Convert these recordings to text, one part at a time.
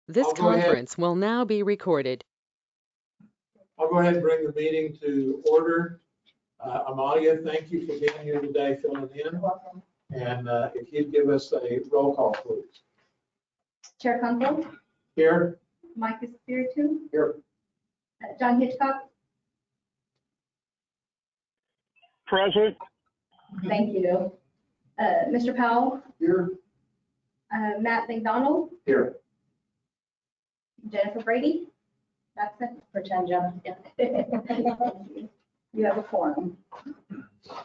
This I'll go ahead. conference will now be recorded. I'll go ahead and bring the meeting to order. Amalia, thank you for being here today, filling in. You're welcome. And if you'd give us a roll call, please. Chair Kunkel, Here? Mike Espiritu, Here. John Hitchcock, Present. thank you. Mr. Powell, Here. Matt McDonald, Here. Jennifer Brady. That's it. Pretend Jennifer. You have a forum.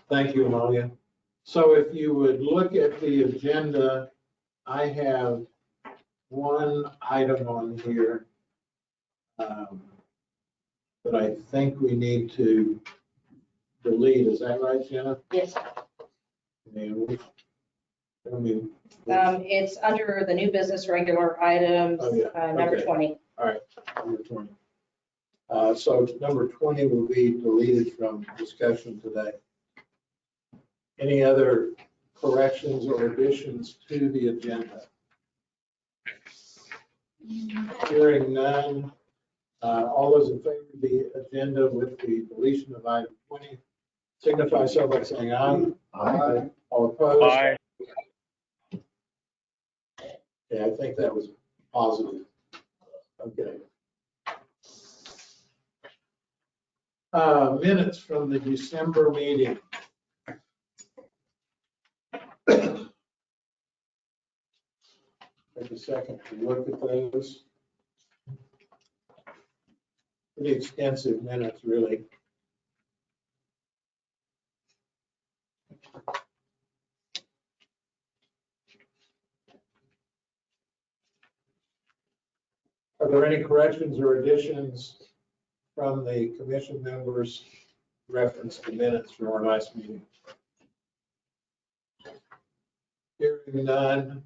Thank you, Amalia. So if you would look at the agenda, I have one item on here that I think we need to delete. Is that right, Jenna? Yes, And we- it's under the new business regular items, Oh, yeah. number Okay. 20. All right, number 20. So number 20 will be deleted from discussion today. Any other corrections or additions to the agenda? Hearing none, all those in favor of the agenda with the deletion of item 20, signify so by saying aye. Aye. All opposed? Aye. Yeah, I think that was positive. Okay. Minutes from the December meeting. Take a second to look at those. Pretty extensive minutes, really. Are there any corrections or additions from the commission members reference to minutes from our last meeting? Hearing none,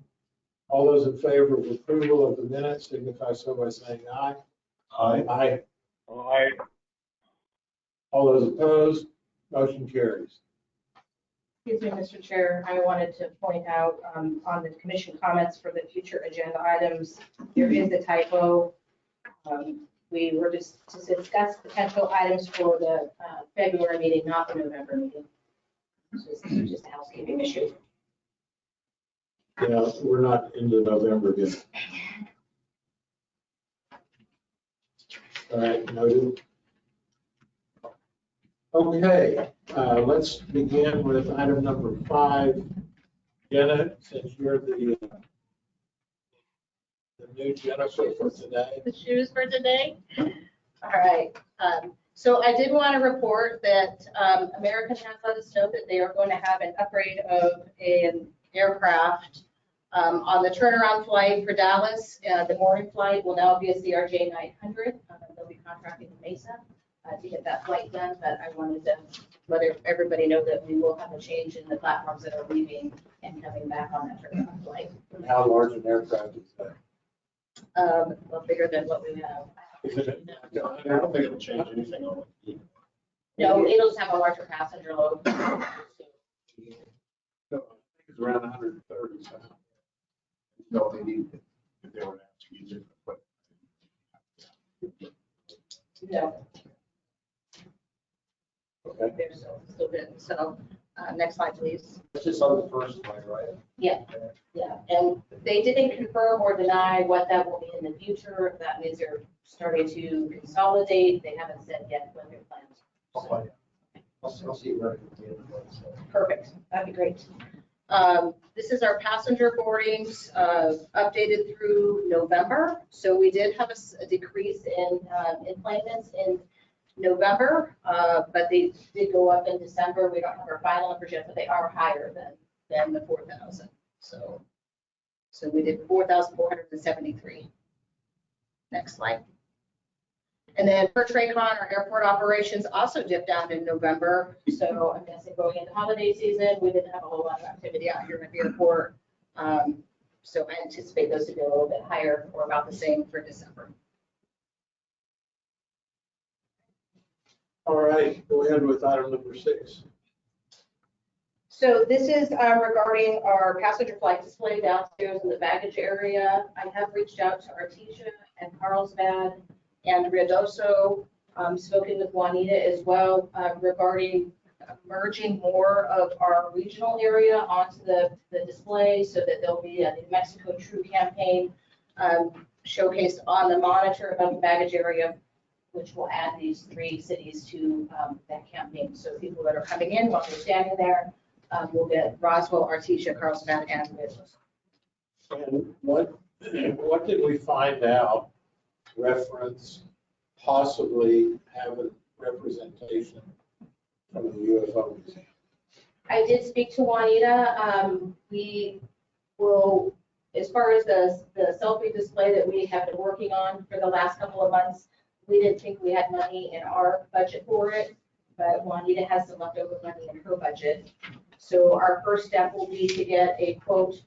all those in favor of approval of the minutes signify so by saying aye. Aye. Aye. Aye. All those opposed, motion carries. Excuse me, Mr. Chair, I wanted to point out on the commission comments for the future agenda items, there is a typo. We were just to discuss potential items for the February meeting, not the November meeting. It's just a housekeeping issue. Yeah, we're not into November yet. All right, noted. Okay, let's begin with item number 5. Jenna, since you're the new Jennifer for today. The shoes for today. All right. So I did want to report that American has let us know that they are going to have an upgrade of an aircraft on the turnaround flight for Dallas. The morning flight will now be a CRJ 900. They'll be contracting with Mesa to get that flight done. But I wanted to let everybody know that we will have a change in the platforms that are leaving and coming back on that turnaround flight. And how large an aircraft is that? Well, bigger than what we have. I don't think it'll change anything on it. No, it'll just have a larger passenger load. No, I think it's around 130. So. No, they need, if they were to have to use it, but. No, Okay. they're still good. So, next slide, please. It's just on the first line, right? Yeah, and they didn't confirm or deny what that will be in the future. That means they're starting to consolidate. They haven't said yet when their plans. I'll see where. Perfect, that'd be great. This is our passenger boardings updated through November. So we did have a decrease in enplanements in November, but they did go up in December. We don't have our final numbers yet, but they are higher than the 4,000. So we did 4,473. Next slide. And then for Traycon, our airport operations also dipped down in November. So I'm guessing going into holiday season, we didn't have a whole lot of activity out here at the airport. So I anticipate those to be a little bit higher or about the same for December. All right, go ahead with item number 6. So this is regarding our passenger flight display downstairs in the baggage area. I have reached out to Artesia and Carlsbad and Ruidoso, spoken with Juanita as well regarding merging more of our regional area onto the display so that there'll be a New Mexico True campaign showcased on the monitor of the baggage area, which will add these 3 cities to that campaign. So people that are coming in while they're standing there will get Roswell, Artesia, Carlsbad, and Ruidoso. And what did we find out reference possibly having representation from the UFO museum? I did speak to Juanita. We will, as far as the selfie display that we have been working on for the last couple of months, we didn't think we had money in our budget for it, but Juanita has some leftover money in her budget. So our first step will be to get a quote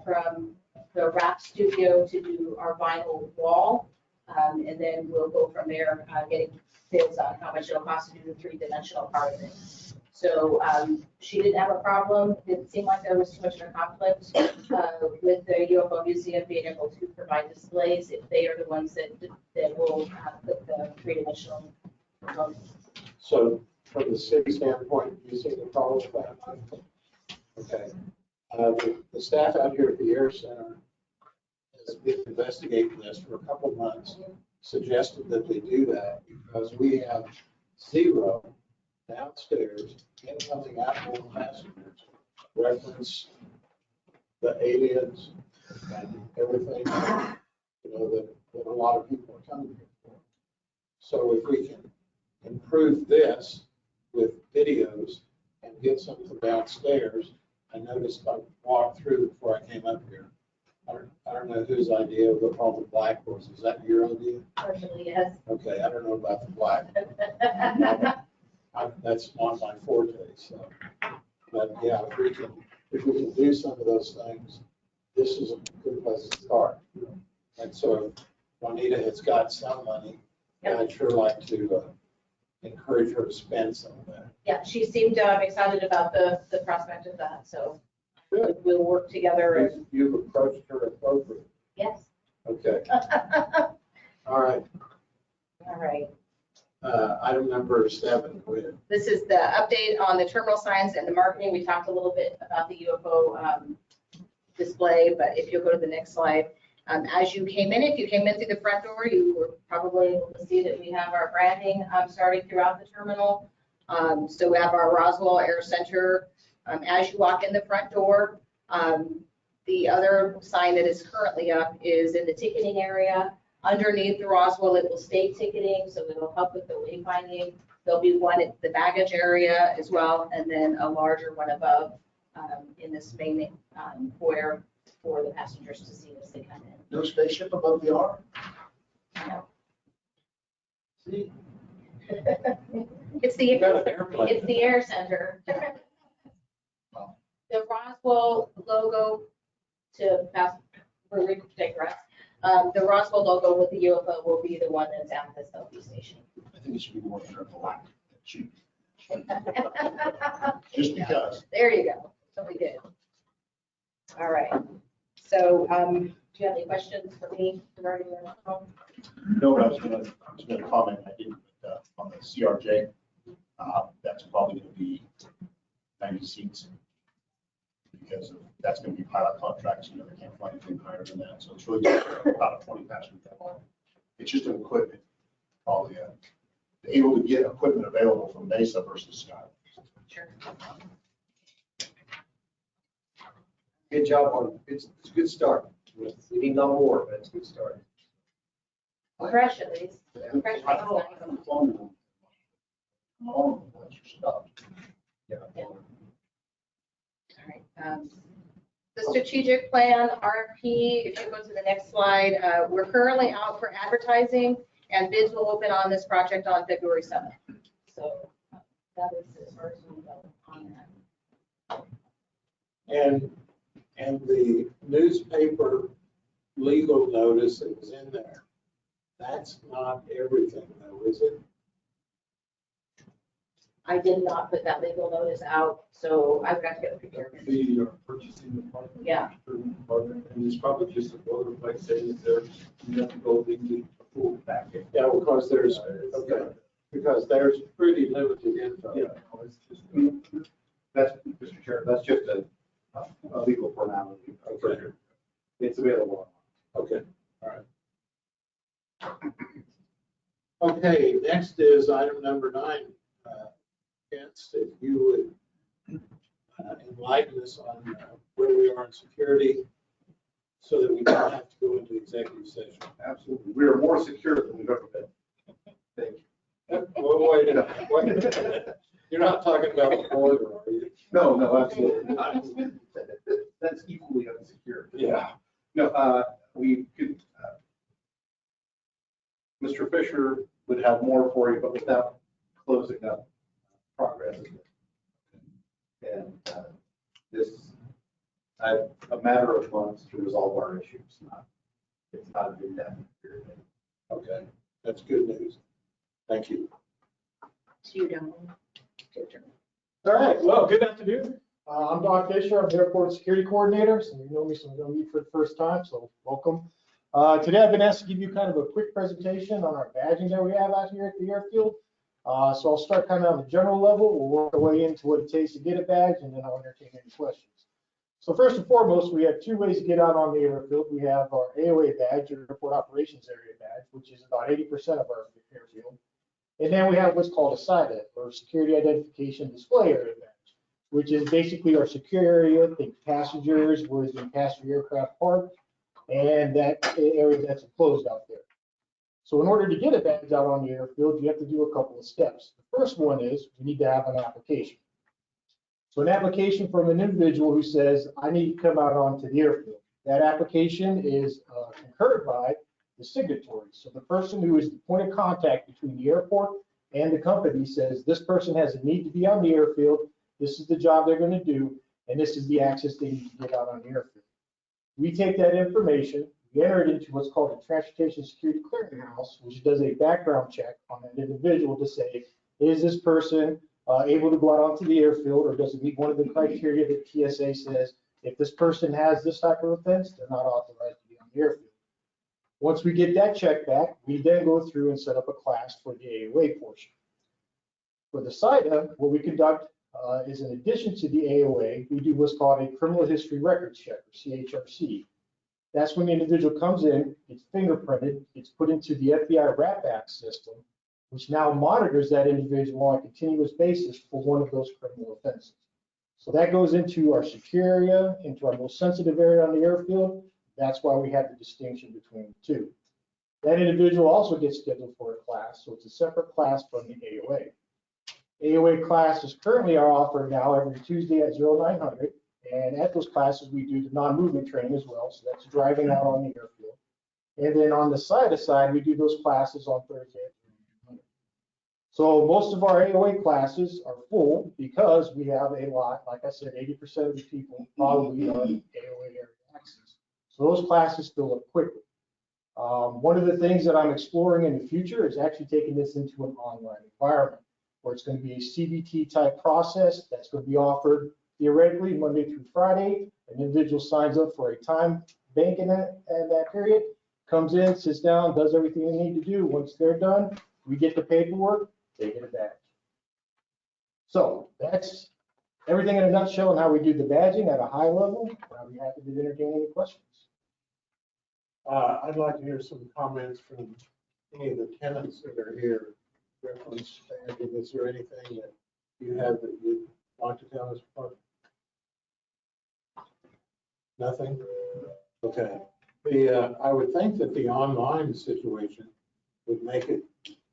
from the wrap studio to do our vinyl wall. And then we'll go from there, getting bids on how much it'll cost to do the 3-dimensional part of it. So she didn't have a problem. It didn't seem like there was too much of a conflict with the UFO Museum being able to provide displays if they are the ones that will put the 3-dimensional components. So from the city standpoint, do you see the problem with that? Okay. The staff out here at the Air Center has been investigating this for a couple months, suggested that they do that because we have 0 downstairs incoming outbound passengers reference the aliens and everything, that a lot of people are coming here for. So if we can improve this with videos and get some from downstairs, I noticed I walked through before I came up here. I don't know whose idea of all the black was. Is that your idea? Partially, yes. Okay, I don't know about the black. That's not my forte, so. But yeah, if we can do some of those things, this is a good place to start. And so if Juanita has got some money, I'd sure like to encourage her to spend some of that. Yeah, she seemed excited about the prospect of that, so Good. we'll work together. And You've approached her appropriately. yes. Okay, all right. All right. Item number 7, go ahead. This is the update on the terminal signs and the marketing. We talked a little bit about the UFO display, but if you'll go to the next slide. As you came in, if you came in through the front door, you were probably able to see that we have our branding starting throughout the terminal. So we have our Roswell Air Center. As you walk in the front door, the other sign that is currently up is in the ticketing area. Underneath the Roswell, it will state ticketing, so it'll help with the wayfinding. There'll be one at the baggage area as well, and then a larger one above in this main foyer for the passengers to see as they come in. No spaceship above the R? No. See? It's the You got an airplane. It's the Air Center. The Roswell logo to pass, for digress. The Roswell logo with the UFO will be the one that's at the selfie station. I think it should be more triple black. Shoot. Just because. There you go. So we did. All right. So do you have any questions for me regarding the phone? No, but I was gonna comment, I did on the CRJ. That's probably gonna be 90 seats. Because that's gonna be pilot contracts, they can't fly anything higher than that. So it's really just about a 20 passenger airplane. It's just an equipment, probably able to get equipment available from Mesa versus Sky. Sure. Good job on, it's a good start. We need a lot more, but it's a good start. Fresh at least. Fresh. I don't know, I haven't flown them. All of them, stuff. Yeah. All right. The strategic plan, RFP, if you go to the next slide, we're currently out for advertising and bids will open on this project on February 7th. So that is as far as we go on that. And the newspaper legal notice that was in there, that's not everything though, is it? I did not put that legal notice out, so I've got to get prepared. The purchasing department. Yeah. Department, and it's probably just a boilerplate saying that there's, you have to go into a full packet. Yeah, because there's, okay, because there's pretty limited info. Yeah, no, it's just. That's, Mr. Chair, that's just a legal formality. Okay. It's available. Okay, all right. Okay, next is item number 9. Kent, if you would enlighten us on where we are in security so that we don't have to go into executive session. Absolutely. We are more secure than we've ever been. Thank you. Well, wait a minute. You're not talking about the boiler, are you? No, absolutely not. That's equally unsecure. Yeah. No, we could, Mr. Fisher would have more for you, but without closing up progress. And this, a matter of months to resolve our issues. It's not a indefinite period. Okay, that's good news. Thank you. So you don't. All right, well, good afternoon. I'm Doc Fisher. I'm the airport security coordinator. Some of you know me, some of you know me for the first time, so welcome. Today I've been asked to give you kind of a quick presentation on our badging that we have out here at the airfield. So I'll start kind of on the general level. We'll work our way into what it takes to get a badge, and then I'll entertain any questions. So first and foremost, we have 2 ways to get out on the airfield. We have our AOA badge, or Airport Operations Area badge, which is about 80% of our airfield. And then we have what's called a SIDA, or Security Identification Display Area badge, which is basically our secure area, think passengers, where the passenger aircraft parked, and that area that's enclosed out there. So in order to get a badge out on the airfield, you have to do a couple of steps. The first one is we need to have an application. So an application from an individual who says, I need to come out onto the airfield. That application is concurred by the signatory. So the person who is the point of contact between the airport and the company says, this person has a need to be on the airfield, this is the job they're going to do, and this is the access they need to get out on the airfield. We take that information, we enter it into what's called a Transportation Security Clearinghouse, which does a background check on that individual to say, is this person able to go out onto the airfield, or does it meet one of the criteria that TSA says, if this person has this type of offense, they're not authorized to be on the airfield. Once we get that check back, we then go through and set up a class for the AOA portion. For the SIDA, what we conduct is, in addition to the AOA, we do what's called a criminal history records check, or CHRC. That's when the individual comes in, gets fingerprinted, gets put into the FBI RAPAC system, which now monitors that individual on a continuous basis for one of those criminal offenses. So that goes into our secure area, into our most sensitive area on the airfield. That's why we have the distinction between the two. That individual also gets scheduled for a class, so it's a separate class from the AOA. AOA classes currently are offered now every Tuesday at 0900, and at those classes we do the non-movement training as well, so that's driving out on the airfield. And then on the SIDA side, we do those classes on Thursday at 0900. So most of our AOA classes are full because we have a lot, like I said, 80% of the people probably are AOA area access. So those classes fill up quickly. One of the things that I'm exploring in the future is actually taking this into an online environment where it's going to be a CBT type process that's going to be offered theoretically Monday through Friday. An individual signs up for a time bank in that period, comes in, sits down, does everything they need to do. Once they're done, we get the paperwork, they get a badge. So that's everything in a nutshell on how we do the badging at a high level. I'll be happy to entertain any questions. I'd like to hear some comments from any of the tenants that are here. Reference, is there anything that you have that you'd like to tell us about? Nothing? Okay. I would think that the online situation would make it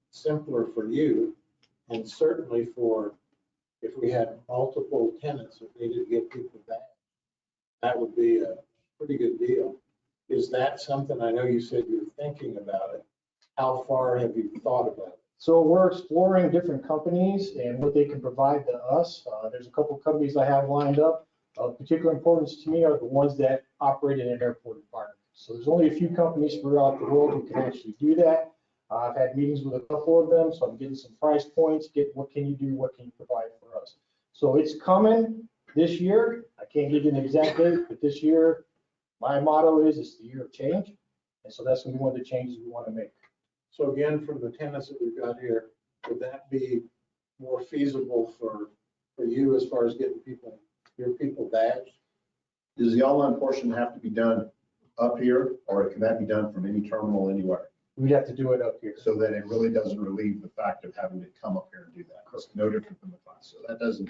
simpler for you, and certainly for if we had multiple tenants that needed to get people back, that would be a pretty good deal. Is that something, I know you said you're thinking about it. How far have you thought about it? So we're exploring different companies and what they can provide to us. There's a couple of companies I have lined up. Of particular importance to me are the ones that operate in an airport environment. So there's only a few companies throughout the world who can actually do that. I've had meetings with a couple of them, so I'm getting some price points, what can you do, what can you provide for us? So it's coming this year. I can't give you an exact date, but this year, my motto is it's the year of change. And so that's going to be one of the changes we want to make. So again, from the tenants that we've got here, would that be more feasible for you as far as getting your people badged? Does the online portion have to be done up here, or can that be done from any terminal anywhere? We'd have to do it up here. So that it really doesn't relieve the fact of having to come up here and do that. It's no different than the class. So that doesn't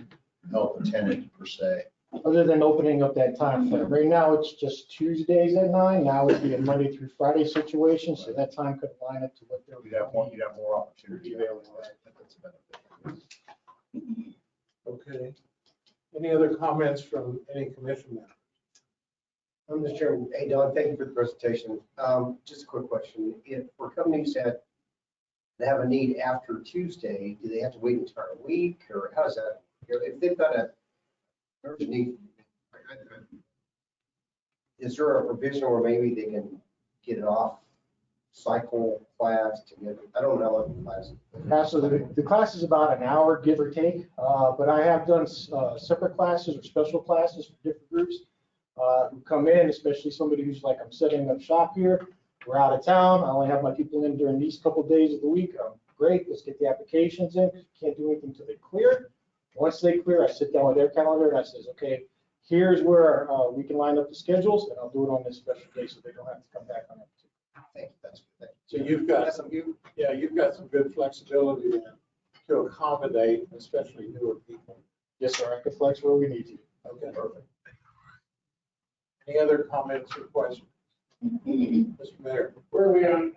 help the tenant per se. Other than opening up that time frame. Right now, it's just Tuesdays at 9. Now it'd be a Monday through Friday situation, so that time could line up to what they're. You'd have more opportunity. That's a benefit. Okay. Any other comments from any commission members? Mr. Chairman, hey, Don, thank you for the presentation. Just a quick question. If for companies that have a need after Tuesday, do they have to wait entire week, or how does that? If they've got a urgent need, is there a provision where maybe they can get it off cycle class to get, I don't know what the class is. So the class is about an hour, give or take, but I have done separate classes or special classes for different groups who come in, especially somebody who's like, I'm setting up shop here, we're out of town, I only have my people in during these couple of days of the week. Great, let's get the applications in. Can't do anything until they clear. Once they clear, I sit down with their calendar and I says, okay, here's where we can line up the schedules, and I'll do it on this special day so they don't have to come back on it. Thank you. That's good. So you've got some good flexibility to accommodate, especially newer people. Yes, sir, I can flex where we need to. Okay, perfect. Any other comments or questions? Mr. Mayor. Where are we on,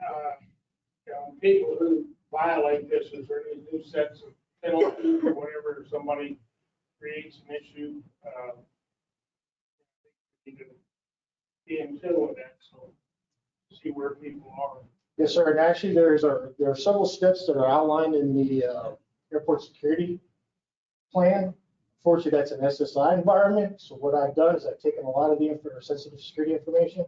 people who violate this? Is there any new sets of penalties or whatever, if somebody creates an issue? You can be in tune with that, so see where people are. Yes, sir, and actually there are several steps that are outlined in the airport security plan. Fortunately, that's an SSI environment. So what I've done is I've taken a lot of the sensitive security information.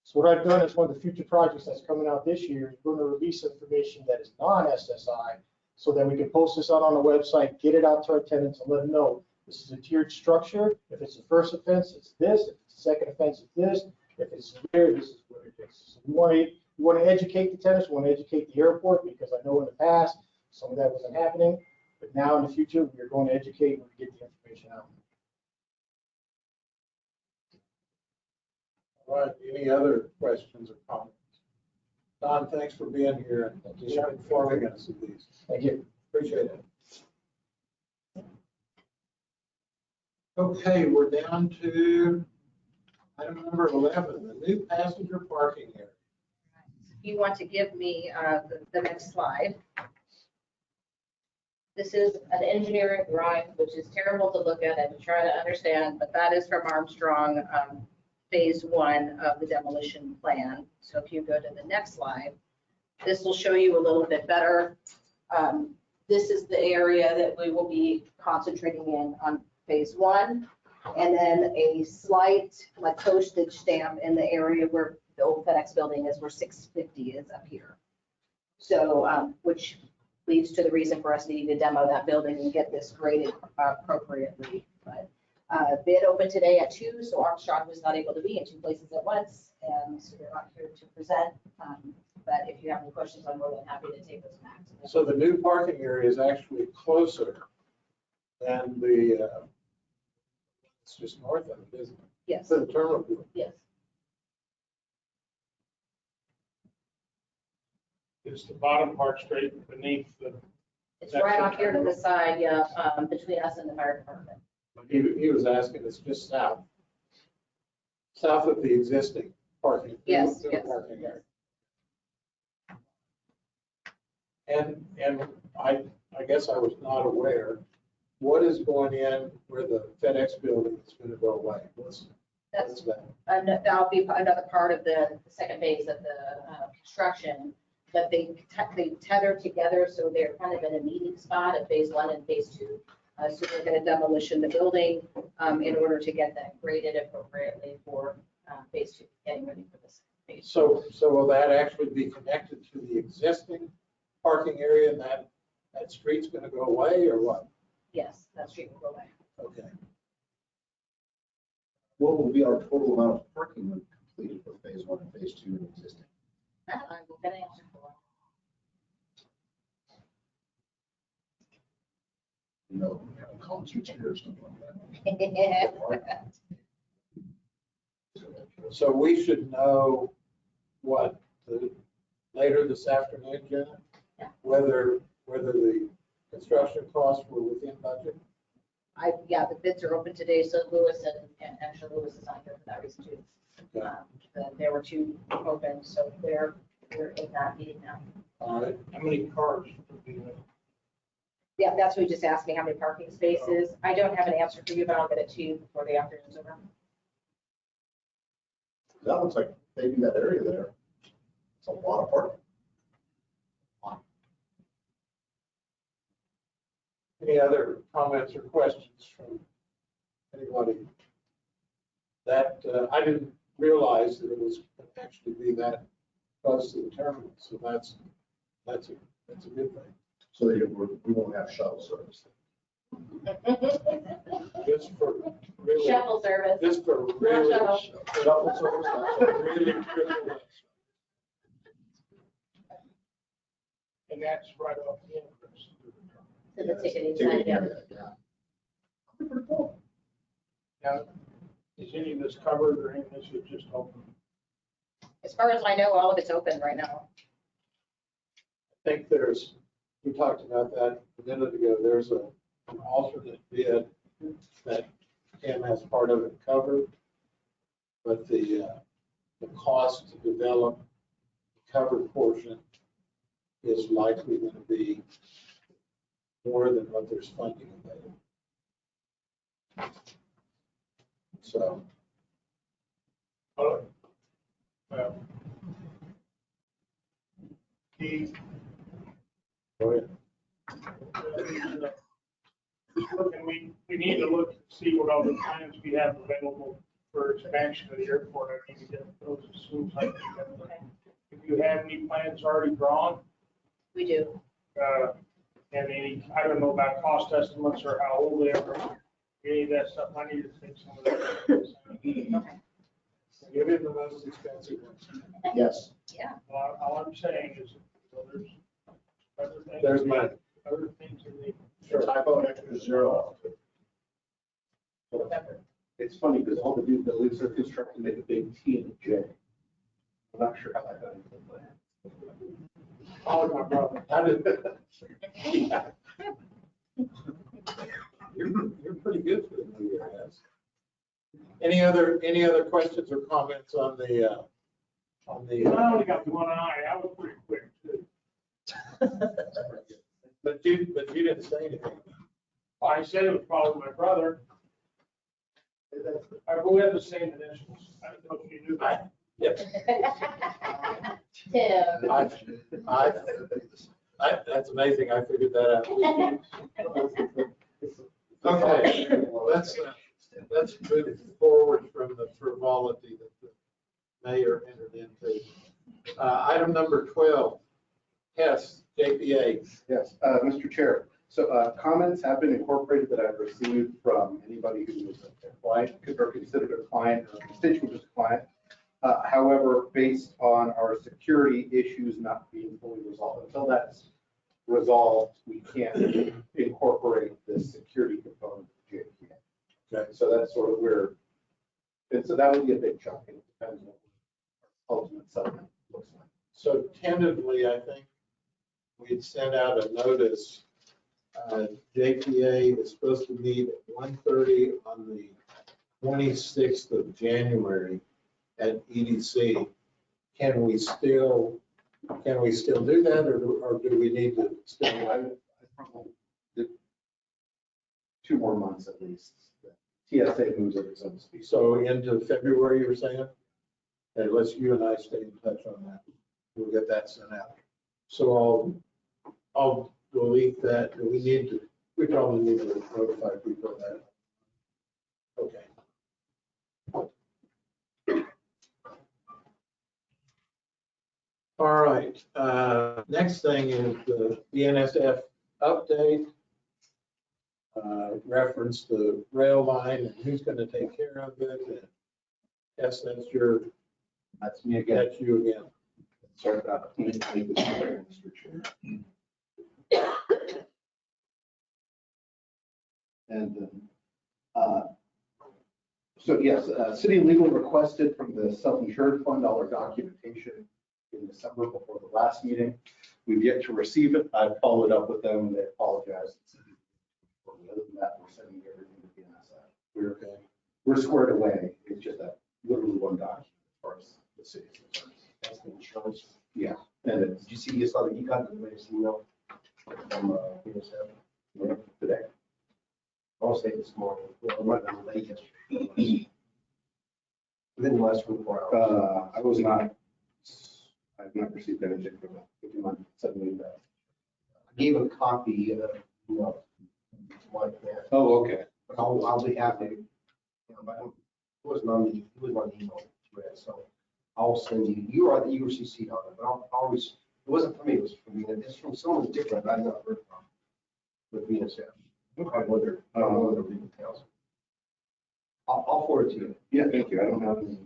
So what I've done is one of the future projects that's coming out this year is going to release information that is non-SSI so that we can post this out on the website, get it out to our tenants and let them know this is a tiered structure. If it's the first offense, it's this. If it's the second offense, it's this. If it's severe, this is what it is. So we want to educate the tenants, we want to educate the airport, because I know in the past, some of that wasn't happening. But now in the future, we're going to educate and get the information out. All right, any other questions or comments? Don, thanks for being here and informing us of these. Thank you. Appreciate it. Okay, we're down to item number 11, the new passenger parking area. If you want to give me the next slide. This is an engineering drawing, which is terrible to look at and try to understand, but that is from Armstrong, phase 1 of the demolition plan. So if you go to the next slide, this will show you a little bit better. This is the area that we will be concentrating in on phase 1, and then a slight like postage stamp in the area where the old FedEx building is, where 650 is up here. So which leads to the reason for us needing to demo that building and get this graded appropriately. But bid opened today at 2, so Armstrong was not able to be in 2 places at once, and so they're not here to present. But if you have any questions, I'm more than happy to take those back. So the new parking area is actually closer than the, it's just north of it, isn't it? Yes. To the terminal. Yes. It's the bottom part straight beneath the. It's right off here to the side, yeah, between us and the fire department. He was asking, it's just south of the existing parking. Yes, new yes, parking yes. area. And I guess I was not aware, what is going in where the FedEx building is going to go away? What's that? That'll be another part of the second phase of the construction, but they tether together, so they're kind of in a meeting spot at phase 1 and phase 2. So we're going to demolition the building in order to get that graded appropriately for phase 2, getting ready for this So will that actually be connected to the existing parking area and that street's going to go away or what? Yes, that street will go away. Okay. What will be our total amount of parking when completed for phase one and phase two and existing? That I'm going to answer for. You know, concerts here or something like that. So we should know what, later this afternoon, Jenna? Yeah. Whether the construction costs were within budget? Yeah, the bids are open today, so Lewis and actually Lewis is not here for that reason too. Okay. There were two open, so we're in that meeting now. All right. How many cars would be there? Yeah, that's what you just asked me, how many parking spaces. I don't have an answer for you, but I'll get it to you before the afternoon's over. That looks like maybe that area there. It's a lot of parking. Any other comments or questions from anybody? That, I didn't realize that it was going to actually be that close to the terminal, so that's a good thing. So we won't have shuttle service. Just for really, Shuttle service. just for really, shuttle. Shuttle service, not really triple X. And that's right off the entrance. To the ticketing shuttle. side, yeah. Yeah. Pretty cool. Now, is any of this covered or any of this is just open? As far as I know, all of it's open right now. I think we talked about that a minute ago, there's an alternate bid that Kim has part of it covered, but the cost to develop the covered portion is likely going to be more than what there's funding available. So, Well, Keith, go ahead. and we need to look, see what other plans we have available for expansion of the airport. I need to get those as soon as I can. If you have any plans already drawn, We do. and any, I don't know about cost estimates or how old they are, any of that stuff, I need to think some of that. Okay. Give him the most expensive one. Yes. Yeah. All I'm saying is, there's other things. There's money. Other things in the. Sure. Typo an extra zero. It's funny because all the new buildings are constructed make a big T and a J. I'm not sure how that got into the plan. Oh, my brother. How did? You're pretty good for the new year, yes. Any other questions or comments on the? I only got one eye, I was pretty quick too. But you didn't say anything. I said it was probably my brother. We have the same initials. I don't know if you knew that. Yep. Tim. That's amazing. I figured that out. Okay, let's move forward from the frivolity that the mayor entered into. Item number 12, Hess, JPA. Yes, Mr. Chair. So comments have been incorporated that I've received from anybody who is a client or considered a client or a constituent of a client. However, based on our security issues not being fully resolved, until that's resolved, we can't incorporate the security component of JPA. Okay. So that's sort of where, and so that would be a big chunk. It depends on what the ultimate settlement looks like. So tentatively, I think we'd sent out a notice. JPA is supposed to meet at 1:30 on the 26th of January at EDC. Can we still do that, or do we need to still? I probably did 2 more months at least. TSA moves at its own speed. So into February, you're saying? Hey, let's you and I stay in touch on that. We'll get that sent out. So I'll delete that. Do we probably need to notify people of that. Okay. All right, next thing is the BNSF update. Reference the rail line and who's going to take care of it. And yes, That's me again. that's you again. Sorry about that. Mr. Chair. And so yes, city legal requested from the self-insured fund all our documentation in December before the last meeting. We've yet to receive it. I've followed up with them and they apologized. Other than that, we're sending everything to BNSF. We're squared away. It's just that literally one document as far as the city is concerned. That's the insurance. Yeah, and it's Did you see, you got the latest email from BNSF today. I'll say this morning. Well, it might have been late yesterday. Within the last 24 hours. I have not received anything from them. If you mind sending me that. I gave a copy of, like that. Oh, okay. But I'll be happy. But it wasn't on the email thread, so I'll send you. You were CC'd on it, but I'll always. It wasn't from me. It was from me. It's from someone different. I've not heard from with BNSF. I wonder. I don't know the details. I'll forward it to you. Yeah, thank you. I don't have any.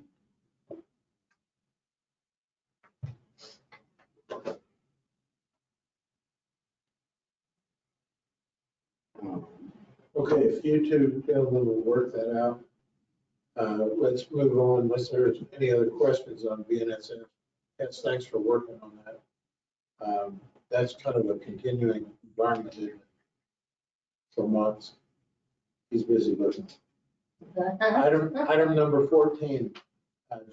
Okay, if you two gentlemen will work that out, let's move on unless there's any other questions on BNSF. Yes, thanks for working on that. That's kind of a continuing environment isn't it? For months. He's busy looking. Item number 14.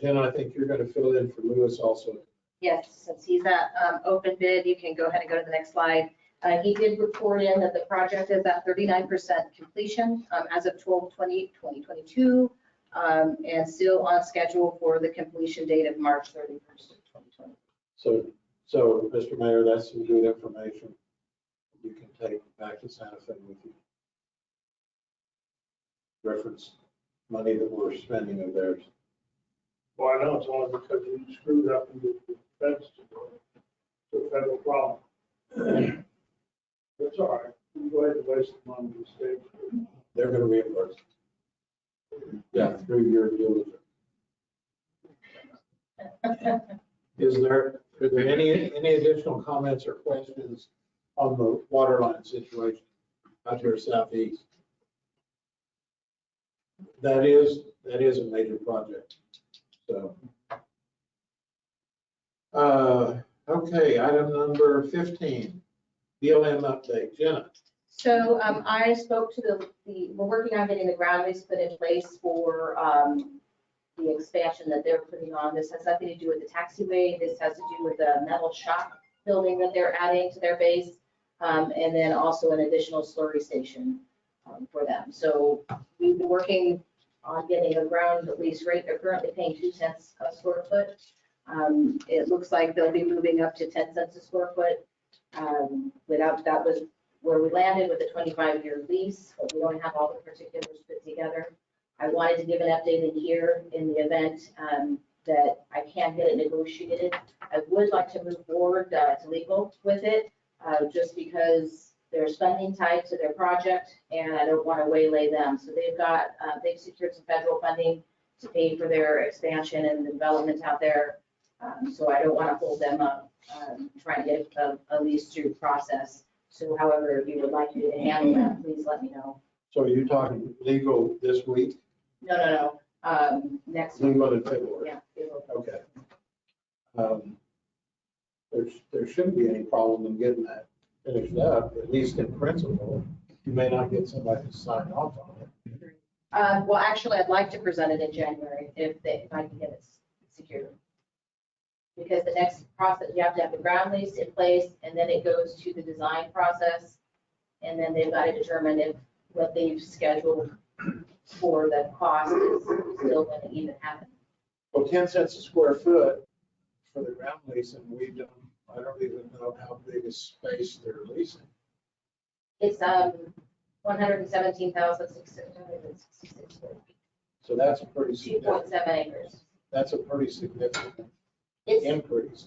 Jen, I think you're going to fill in for Lewis also. Yes, since he's at open bid, you can go ahead and go to the next slide. He did report in that the project is at 39% completion as of 12/20/2022, and still on schedule for the completion date of March 31st, 2020. So, Mr. Mayor, that's some good information you can take back to Santa Fe with you. Reference money that we're spending of theirs. Well, I know it's only because you screwed up and the feds to a federal problem. That's all right. You go ahead and waste the money to stay. They're going to reimburse. Yeah, through your diligence. Are there any additional comments or questions on the water line situation out here southeast? That is a major project. So, okay, item number 15, BLM update. Jenna. So I spoke to we're working on getting the ground lease put in place for the expansion that they're putting on. This has nothing to do with the taxiway. This has to do with the metal shop building that they're adding to their base, and then also an additional slurry station for them. So we've been working on getting a ground lease rate. They're currently paying 2 cents a square foot. It looks like they'll be moving up to 10 cents a square foot. That was where we landed with a 25-year lease, but we don't have all the particulars put together. I wanted to give an update in here in the event that I can't get it negotiated. I would like to move forward to legal with it, just because there's funding tied to their project and I don't want to waylay them. So they've secured some federal funding to pay for their expansion and development out there. So I don't want to hold them up trying to get a lease through process. So however, if you would like me to handle that, please let me know. So are you talking legal this week? No. Next week. Legal in February? Yeah. Okay. There shouldn't be any problem in getting that finished up, at least in principle. You may not get somebody to sign off on it. Well, actually, I'd like to present it in January if I can get it secured. Because the next process, you have to have the ground lease in place, and then it goes to the design process. And then they've got to determine if what they've scheduled for the cost is still going to even happen. Well, 10 cents a square foot for the ground lease, and I don't even know how big a space they're leasing. It's 117,666 square feet. So that's a pretty significant. 2.7 acres. That's a pretty significant It's increase.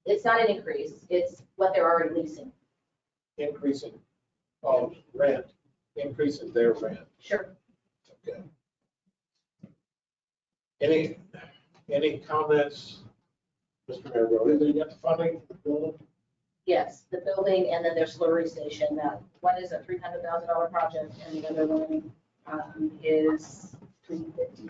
It's not an increase, it's what they're already leasing. Increasing of rent, increasing their rent. Sure. Okay. Any comments, Mr. Mayor? Whether you got the funding for the building? Yes, the building and then their slurry station, one is a $300,000 project and the other one is $350,000.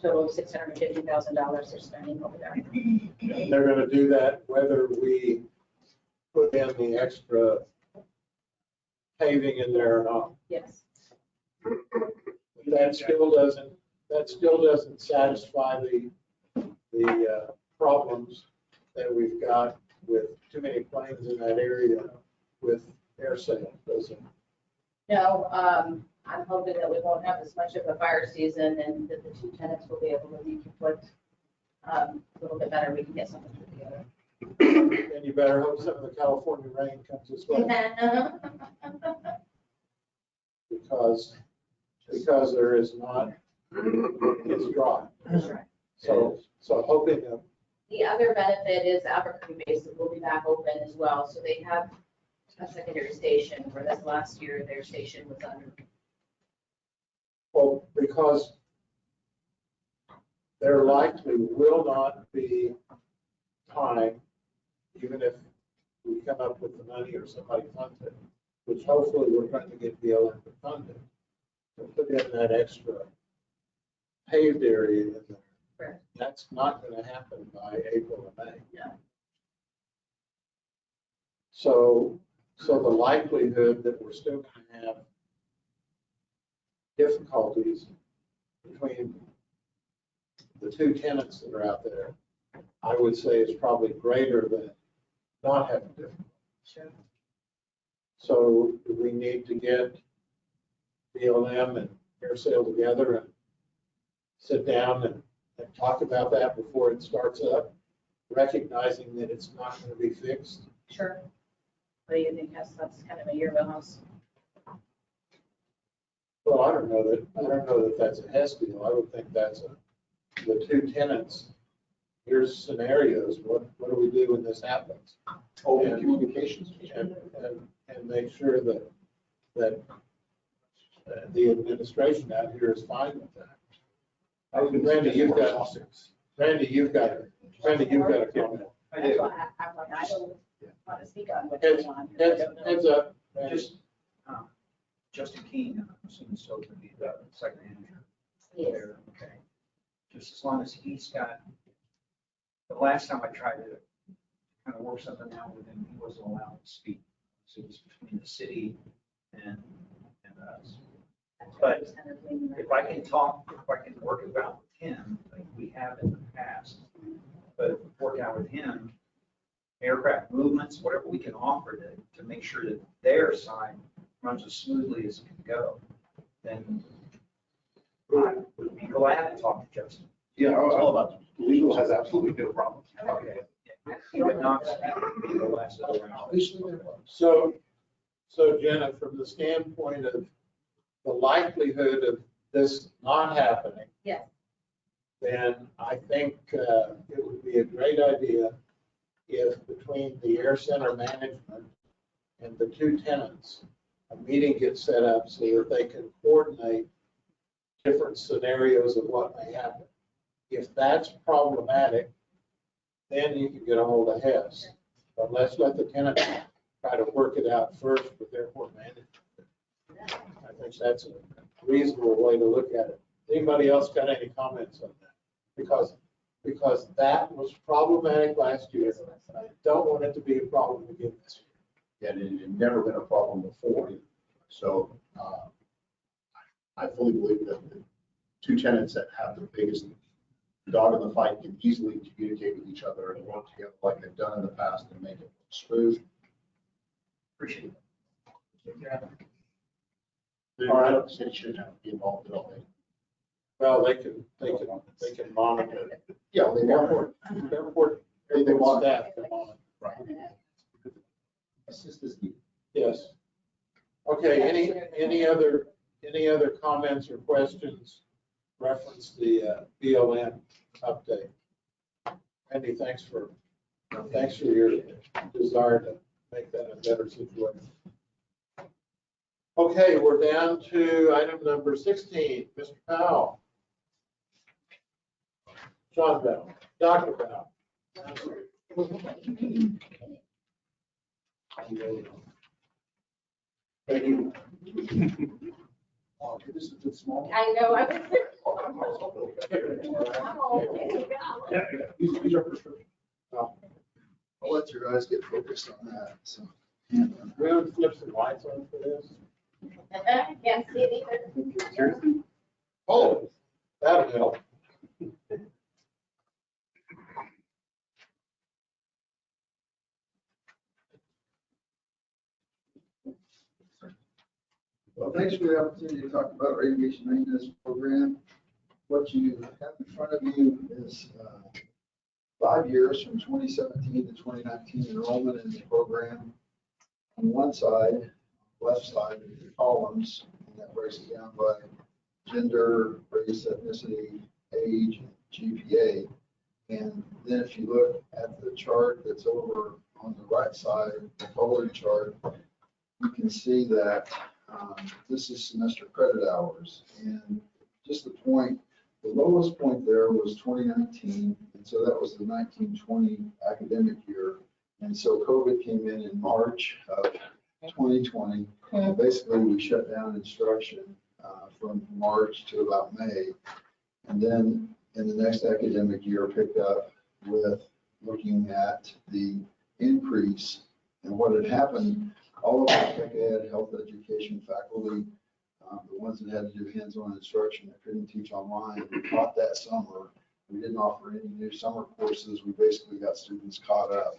Total of $650,000 they're spending over there. And they're going to do that whether we put in the extra paving in there or not. Yes. That still doesn't satisfy the problems that we've got with too many planes in that area with air sale, does it? No, I'm hoping that we won't have as much of a fire season and that the two tenants will be able to deconflict a little bit better. We can get something together. And you better hope some of the California rain comes this way, because there is not, it's dry. That's right. So hoping that The other benefit is Albuquerque Basin will be back open as well. So they have a secondary station, where this last year their station was under. well, because there likely will not be time, even if we come up with the money or somebody funds it, which hopefully we're trying to get BLM to fund it, to put in that extra paved area in there. Correct. That's not going to happen by April or May. No. So the likelihood that we're still going to have difficulties between the two tenants that are out there, I would say is probably greater than not having difficulties. Sure. So we need to get BLM and Air Sale together and sit down and talk about that before it starts up, recognizing that it's not going to be fixed. Sure. What do you think? That's kind of a year wheelhouse. Well, I don't know that that's a Hess deal. I would think that's the two tenants. Here's scenarios. What do we do when this happens? Open And- communications. And make sure that the administration out here is fine with that. Randy, you've got a comment. I That's do. why I'm like, I don't want to speak on what's going on. I don't know. Heads up. Randy. Just, Justin King, I'm assuming so to be the site manager Yes. there, okay. Just as long as he's got, the last time I tried to kind of work something out with him, he wasn't allowed to speak. So it was between the city and us. But if I can work it out with him, like we have in the past, but work out with him, aircraft movements, whatever we can offer to make sure that their side runs as smoothly as it can go, then I would be glad to talk to Justin. Yeah, I was all about, legal has absolutely no problem. Okay. But not speaking the last of the round. So Jenna, from the standpoint of the likelihood of this not happening, Yes. then I think it would be a great idea if between the Air Center management and the two tenants, a meeting gets set up so that they can coordinate different scenarios of what may happen. If that's problematic, then you can get a hold of Hess. But let's let the tenants try to work it out first with airport management. I think that's a reasonable way to look at it. Anybody else got any comments on that? Because that was problematic last year. I don't want it to be a problem again this year. And it had never been a problem before. So I fully believe that the two tenants that have the biggest dog in the fight can easily communicate with each other and work together like they've done in the past and make it smooth. Appreciate it. All right, the city should have to be involved in all that. Well, they can monitor. Yeah, they want Airport They want staff can monitor. Right. Assist is needed. Yes. Okay, any other comments or questions reference the BLM update? Randy, thanks for Thanks for your desire to make that a better situation. Okay, we're down to item number 16, Mr. Powell. Sean Powell, Dr. Powell. Thank you. Oh, this is too small. I know, I was. These are prescriptions. I'll let you guys get focused on that, so. We don't flip some lights on for this? Can't see it either. Seriously? Oh, that'll help. Well, thanks for the opportunity to talk about our aviation maintenance program. What you have in front of you is 5 years from 2017 to 2019 enrollment in the program. On one side, left side, are the columns, and that breaks it down by gender, race, ethnicity, age, GPA. And then if you look at the chart that's over on the right side, the colored chart, you can see that this is semester credit hours. And just the point, the lowest point there was 2019. And so that was the 1920 academic year. And so COVID came in March of 2020. And basically, we shut down instruction from March to about May. And then in the next academic year, picked up with looking at the increase and what had happened. All of the tech ed, health education faculty, the ones that had to do hands-on instruction that couldn't teach online, we taught that summer. We didn't offer any new summer courses. We basically got students caught up.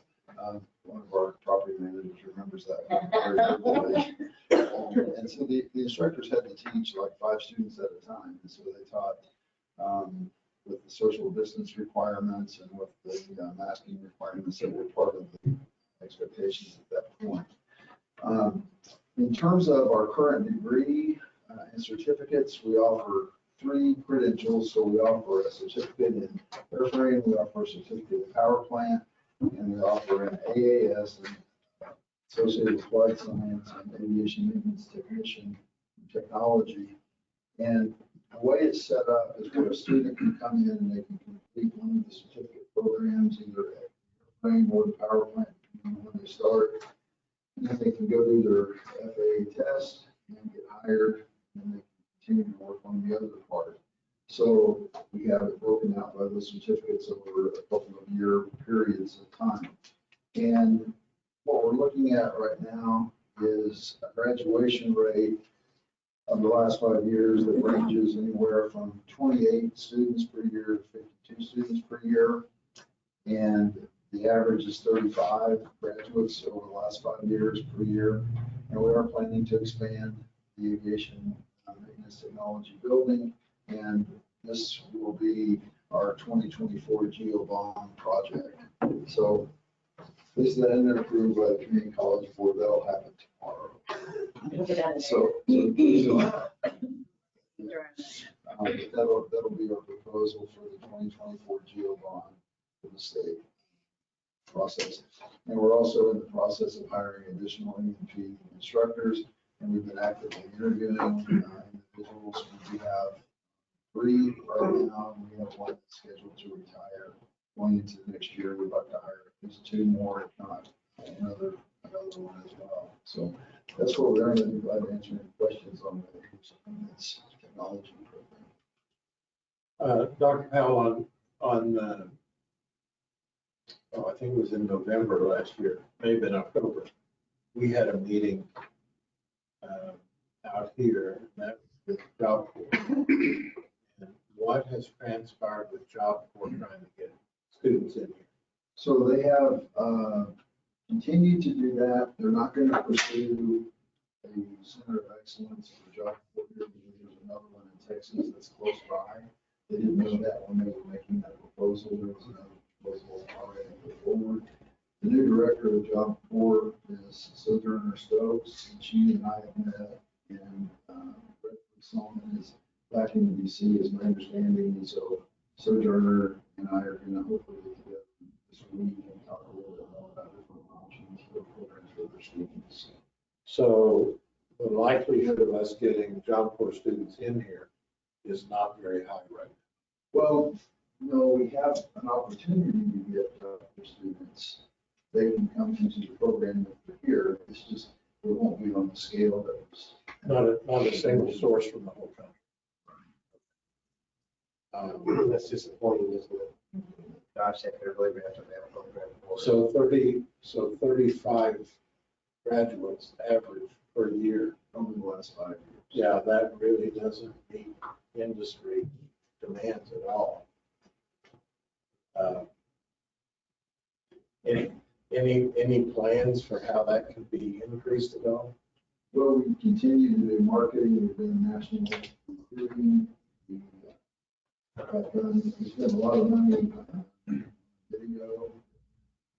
One of our property managers remembers that very vividly. And so the instructors had to teach like 5 students at a time. And so they taught with the social distance requirements and with the masking requirements that were part of the expectations at that point. In terms of our current degree and certificates, we offer 3 credentials. So we offer a certificate in airframe, we offer a certificate in power plant, and we offer an AAS and associated with flight science and aviation maintenance technician technology. And the way it's set up is where a student can come in and they can complete one of the certificate programs, either at airframe or the power plant when they start. And then they can go do their FAA test and get hired, and they continue to work on the other part. So we have it broken out by the certificates over a couple of year periods of time. And what we're looking at right now is a graduation rate of the last 5 years that ranges anywhere from 28 students per year to 52 students per year. And the average is 35 graduates over the last 5 years per year. And we are planning to expand the aviation maintenance technology building. And this will be our 2024 GeoBond project. So this is then approved by the Community College Board. That'll happen tomorrow. That'll be our proposal for the 2024 GeoBond for the state process. And we're also in the process of hiring additional E&P instructors, and we've been actively interviewing individuals. We have 3 right now, and we have 1 that's scheduled to retire. Going into the next year, we'd like to hire at least 2 more, if not another one as well. So that's what we're going to be glad to answer any questions on this technology program. Dr. Powell, on I think it was in November last year, maybe in October, we had a meeting out here, and that was with Job Corps. And what has transpired with Job Corps trying to get students in here? So they have continued to do that. They're not going to pursue a center of excellence for Job Corps here because there's another one in Texas that's close by. They didn't know that when they were making that proposal. There was another proposal already put forward. The new director of Job Corps is Sojourner Stokes, and she and I have met, and Brett Solomon is back in DC, is my understanding. And so Sojourner and I are going to hopefully get together this week and talk a little So the likelihood of us getting Job Corps students in here is not very high right now. Well, no, we have an opportunity to get students. They can come into the program if they're here. It's just, it won't be on the scale that was. Not a single source from the whole country. That's disappointing, isn't it? Gosh, I could really have to have a program. So 35 graduates average per year. Over the last 5 years. Yeah, that really doesn't meet industry demands at all. Any plans for how that could be increased at all? Well, we continue to do marketing, we've been national recruiting. We spent a lot of money on video,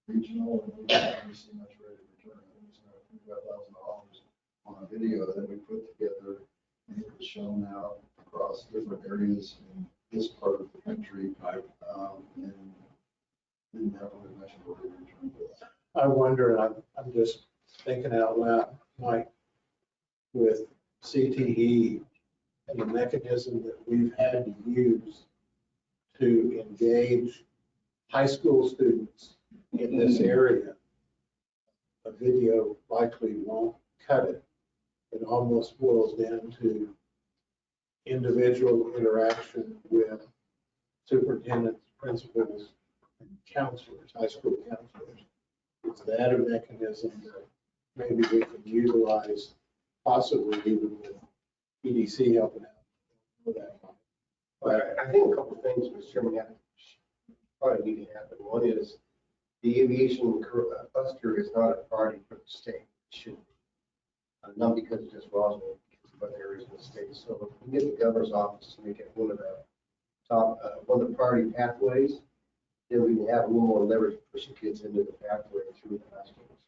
regional, and we haven't seen much rate of return. It's $25,000 on a video that we put together, and it was shown out across different areas in this part of the country. And didn't have really much of a rate of return for that. I wonder, I'm just thinking out loud, Mike, with CTE and the mechanism that we've had to use to engage high school students in this area, a video likely won't cut it. It almost boils down to individual interaction with superintendents, principals, and counselors, high school counselors. Is that a mechanism that maybe we can utilize, possibly even with EDC helping out with that? But I think a couple of things, Mr. Chairman, probably need to happen. One is the aviation cluster is not a priority for the state. It should be. Not because it's just Roswell, but areas in the state. So if we get the governor's office to make it one of the top, one of the priority pathways, then we can have a little more leverage to push the kids into the pathway through the high schools.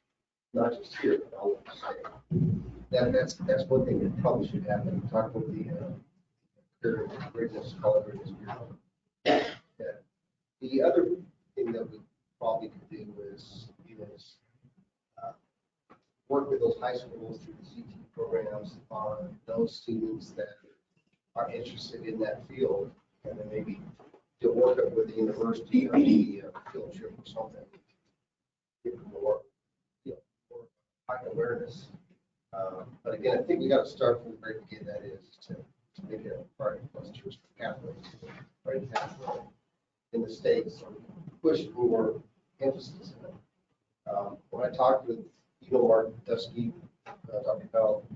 Not just here, but all over the state. That's one thing that probably should happen. Talk with the Readiness College Readiness Bureau. The other thing that we probably could do is work with those high schools through the CT programs on those students that are interested in that field, and then maybe to work up with the university on the field trip or something. Get more, more high awareness. But again, I think we got to start from the very beginning. That is to make it a part of clusters for pathways, right? Pathway in the states, so push more emphasis in it. When I talked with Mark Dusky, Dr. Powell,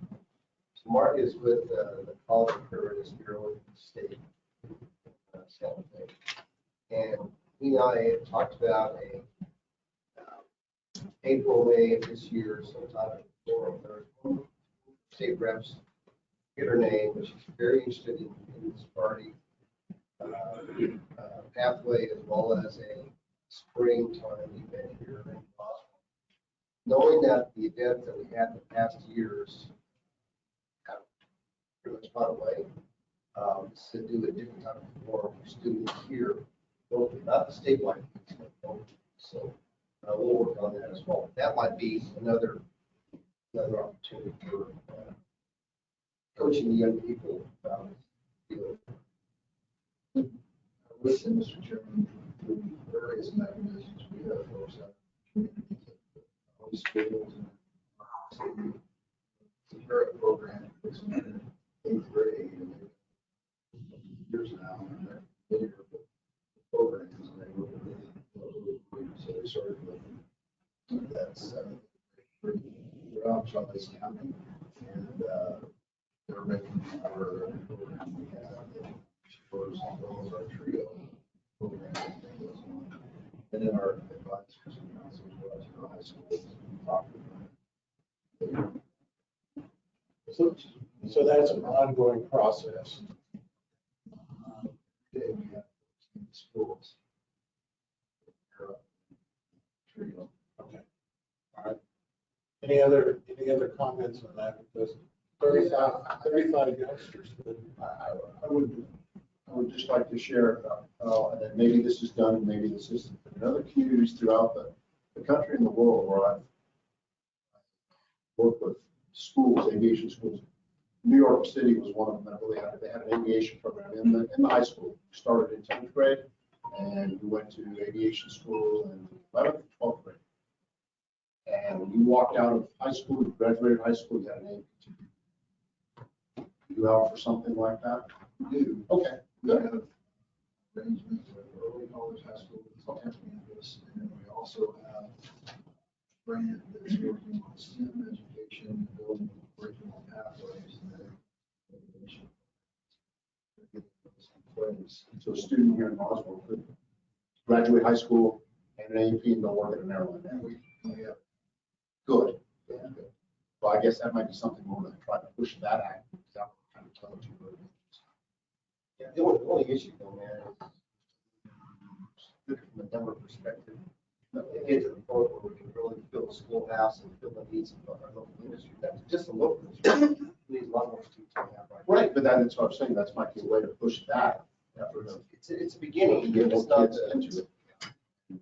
so Mark is with the College of Readiness Bureau in the state, and he and I had talked about a April, May of this year, sometime before state reps get her name, but she's very interested in this party pathway as well as a springtime event here in Boston. Knowing that the event that we had in the past years have pretty much gone away, to do a different type of forum for students here, locally, not the statewide, but locally. So we'll work on that as well. That might be another opportunity for coaching the young people about it. Listen, Mr. Chairman, the various mechanisms we have for schools and the current program is in 8th grade and years now, and they're familiar with the programs, and they were so they started with that 7th grade throughout Charles County, and they're making our program we have first, as well as our trio program. And then our advisors and counselors go out to the high schools and talk to them. So that's an ongoing process. Today we have schools. Trio. Okay. All right. Any other comments on that? Because 35 youngsters. I would just like to share, and then maybe this is done, and maybe this isn't, but in other communities throughout the country and the world where I've worked with schools, aviation schools. New York City was one of them that really had, they had an aviation program in the high school. Started in 10th grade, and we went to aviation school in 11th and 12th grade. And when you walked out of high school, you graduated high school, you had an APT. You out for something like that? Do. Okay, We good. have arrangements with early college, high school, campus, and we also have a brand that's working on STEM education and building curriculum pathways and education. Get those in place. So a student here in Roswell could graduate high school and an AP and go work at an airline. Yeah. Good. Yeah, good. Well, I guess that might be something we're going to try to push that act. That kind of tells you what it is. Yeah, the only issue though, man, is look from a Denver perspective. Get to the point where we can really fill the schoolhouse and fill the needs of our local industry. That's just the local industry. Needs a lot more students to have right. Right, but that's what I'm saying. That's might be a way to push that effort of It's a beginning. get more It's not kids into it. Of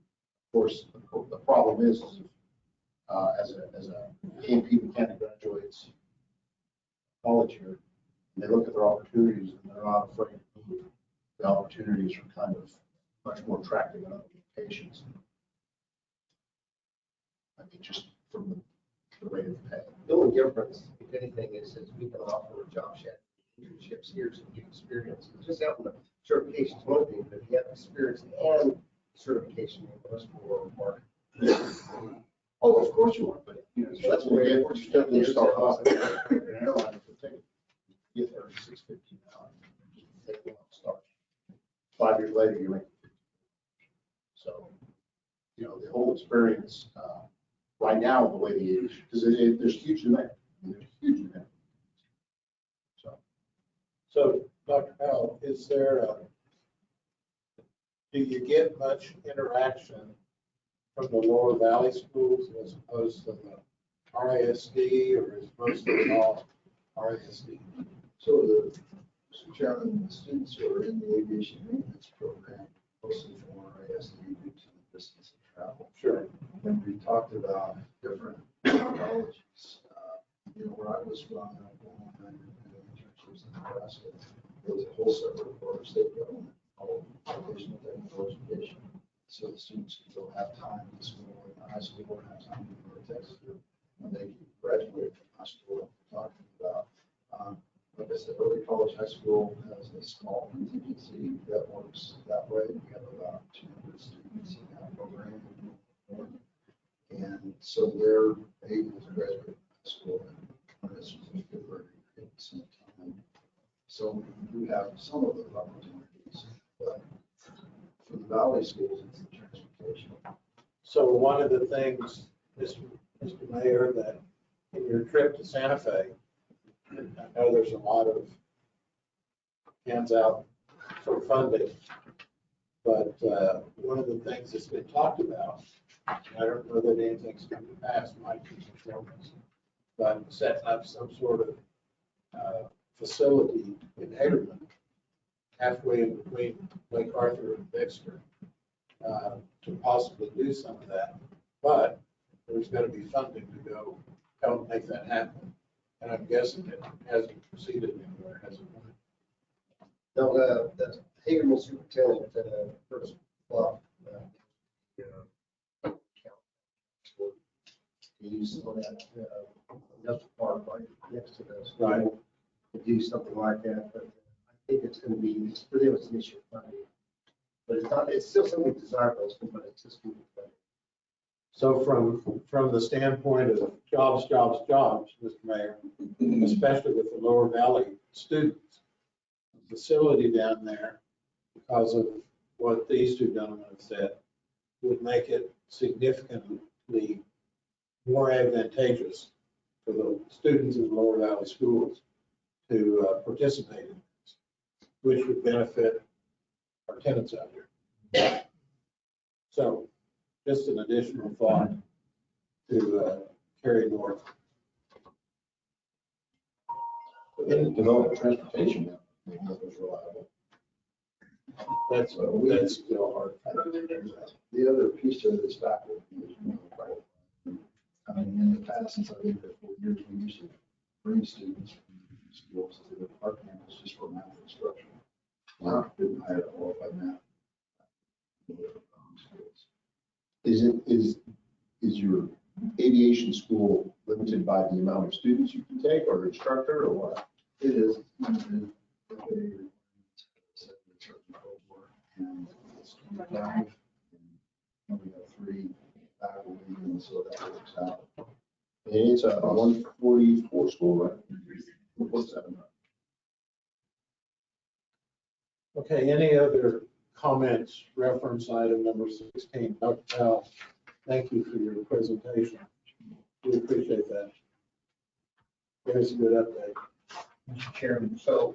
course, the problem is as a A&P mechanic graduates college here, and they look at their opportunities and they're not afraid to move. The opportunities are kind of much more attractive in other locations. I mean, just from the rate of pay. The only difference, if anything, is we can offer a job shed, internships here, so you get experience. Just having the certification is one thing, but if you have experience and certification, most more market. Oh, of course you are, but you know, So that's that's where where you start to start off. An airline could take, get there at $6.50 an hour. Just take one start. 5 years later, you make $50. So, you know, the whole experience, right now, the way the age, because there's huge demand. I mean, there's huge demand. So, Dr. Powell, is there do you get much interaction from the Lower Valley schools as opposed to the RISD, or is most of it all RISD? So Mr. Chairman, the students who are in the aviation maintenance program, mostly from RISD due to the distance of travel. Sure. And we talked about different technologies. Where I was from, Oklahoma, and internships in Nebraska, there was a whole separate for our state government called vocational technical education. So the students could go have time in school, in high school, or have time in the Texas group. When they graduate from high school, talking about, like I said, early college, high school has a small contingency that works that way. We have about 200 students in that program. And so they're able to graduate from high school and this was a good learning at the same time. So we have some of those opportunities, but for the valley schools, it's the transportation. So one of the things, Mr. Mayor, that in your trip to Santa Fe, I know there's a lot of hands out for funding, but one of the things that's been talked about, I don't know that anything's come to pass, might be performance, but setting up some sort of facility in Hagerman, halfway in between Lake Arthur and Dexter, to possibly do some of that. But there's got to be funding to go help make that happen. And I'm guessing it hasn't proceeded anywhere, has it? No, the Hagerman superintendent, first block. He used to that industrial park right next to this. Right. To do something like that, but I think it's going to be, for them, it's an issue of funding. But it's not, it's still something desirable, but it's just going to be funding. So from the standpoint of jobs, Mr. Mayor, especially with the Lower Valley students, the facility down there, because of what these two gentlemen have said, would make it significantly more advantageous for the students in the Lower Valley schools to participate in this, which would benefit our tenants out here. So just an additional thought to carry north. And develop transportation, make those reliable. That's still hard. The other piece of this factor is, I mean, in the past, since I've been here 4 years, we used to bring students from schools to the our campus just for math instruction. Didn't hire a qualified math. Schools. Is your aviation school limited by the amount of students you can take or instructor or what? It is. And we have 3 faculty, and so that works out. And it's a 144 school, right? 147. Okay, any other comments, reference item number 16? Dr. Powell, thank you for your presentation. We appreciate that. Give us a good update. Mr. Chairman, so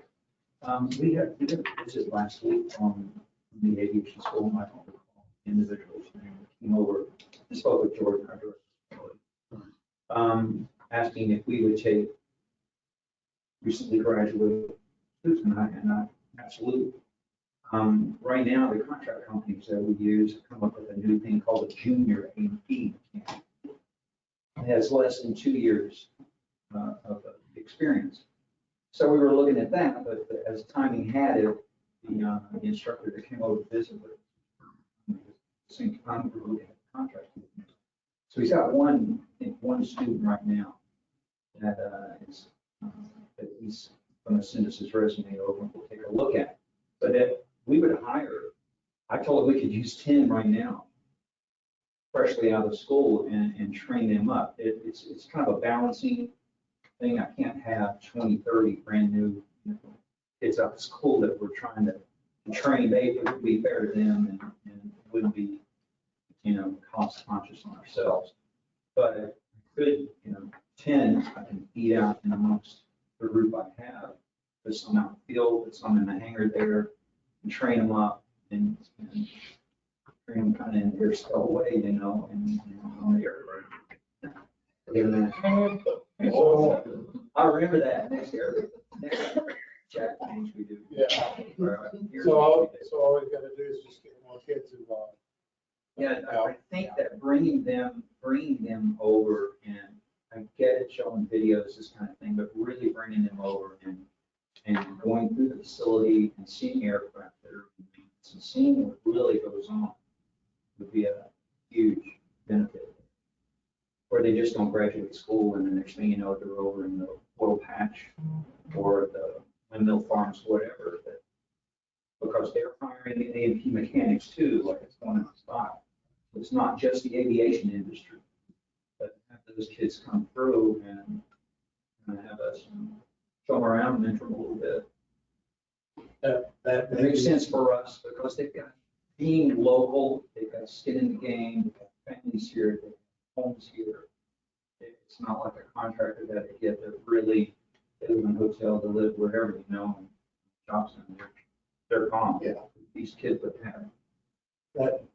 we did a visit last week on the aviation school. I don't recall individuals who came over and spoke with Jordan, our director, asking if we would take recently graduated students, and I absolutely. Right now, the contract companies that we use have come up with a new thing called a junior AP. It has less than 2 years of experience. So we were looking at that, but as timing had it, the instructor that came over to visit with us, same time we were looking at the contract. So he's got one student right now that that he's going to send us his resume over and we'll take a look at it. But if we would hire, I told him we could use 10 right now, freshly out of school and train them up. It's kind of a balancing thing. I can't have 20, 30 brand new kids out of school that we're trying to train. It would be fair to them and wouldn't be, cost conscious on ourselves. But I could, 10 I can eat out in amongst the group I have. Put some out in the field, put some in the hangar there, and train them up and train them kind of in their stowaway, and on the aircraft. I remember that next chat change we do. Yeah. So all we've got to do is just get more kids involved. Yeah, I think that bringing them over, and I get it showing videos, this kind of thing, but really bringing them over and going through the facility and seeing aircraft that are in maintenance and seeing what really goes on would be a huge benefit. Or they just don't graduate school and the next thing you know, they're over in the oil patch or the windmill farms, whatever. Because they're hiring the A&P mechanics too, like it's going outside. It's not just the aviation industry, but have those kids come through and have us show them around and mentor them a little bit. That makes sense for us because they've got, being local, they've got skin in the game, they've got families here, they've got homes here. It's not like a contractor that they get that really, they live in a hotel, they live wherever, and jobs in there. They're gone. Yeah. These kids would have.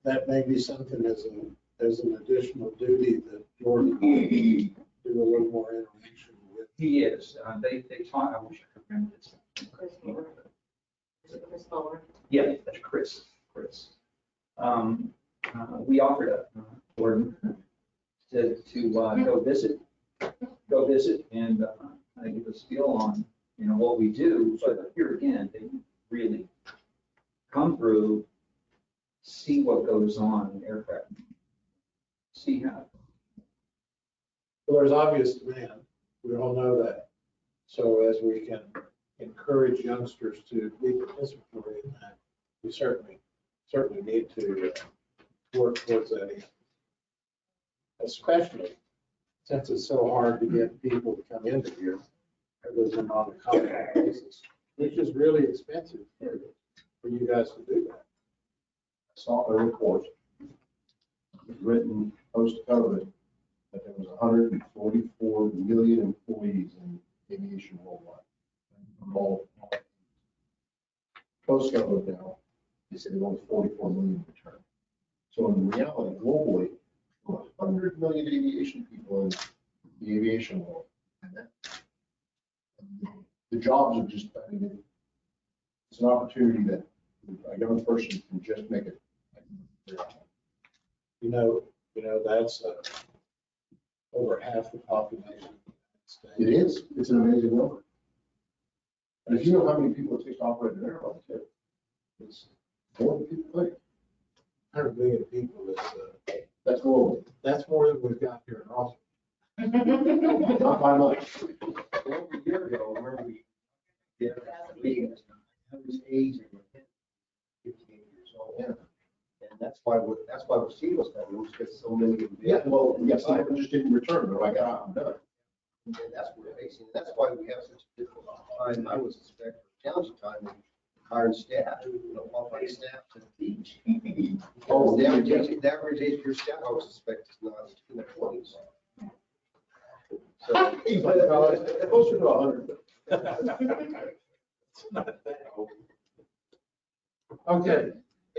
That may be something as an additional duty that Jordan will do a little more interaction with. He is. They taught, I wish I could remember this. Chris Muller. Is it Chris Muller? Yeah, that's Chris. We offered Gordon to go visit and kind of give us a feel on, what we do. But here again, they really come through, see what goes on in aircraft, see how. Well, there's obvious demand. We all know that. So as we can encourage youngsters to be participatory in that, we certainly need to work towards that end. Especially since it's so hard to get people to come into here other than on a contract basis, which is really expensive for you guys to do that. I saw a report written post-COVID that there was 144 million employees in aviation worldwide. Post-COVID now, they said there were only 44 million return. So in reality, globally, 100 million aviation people in the aviation world. And that, the jobs are just, it's an opportunity that a young person can just make it. That's over half the population of the United state. It is, it's an amazing number. And if you know how many people it takes to operate an airline, too, it's more than people think. 100 million people is, That's global. that's more than we've got here in Austin. Not by much. Well, a year ago, remember we, I was age and 58 years old. Yeah. And that's why we're seeing what's happening, because so many. of them- Yeah, well, yes, some of them just didn't return, they're like, I'm done. And that's what we're facing. That's why we have such a difficult time. I was expecting challenging time in hiring staff, qualified staff to teach. Oh, The average age of your staff, I would suspect, is not in their 20s. So, He's like, closer to 100. It's not that old. Okay,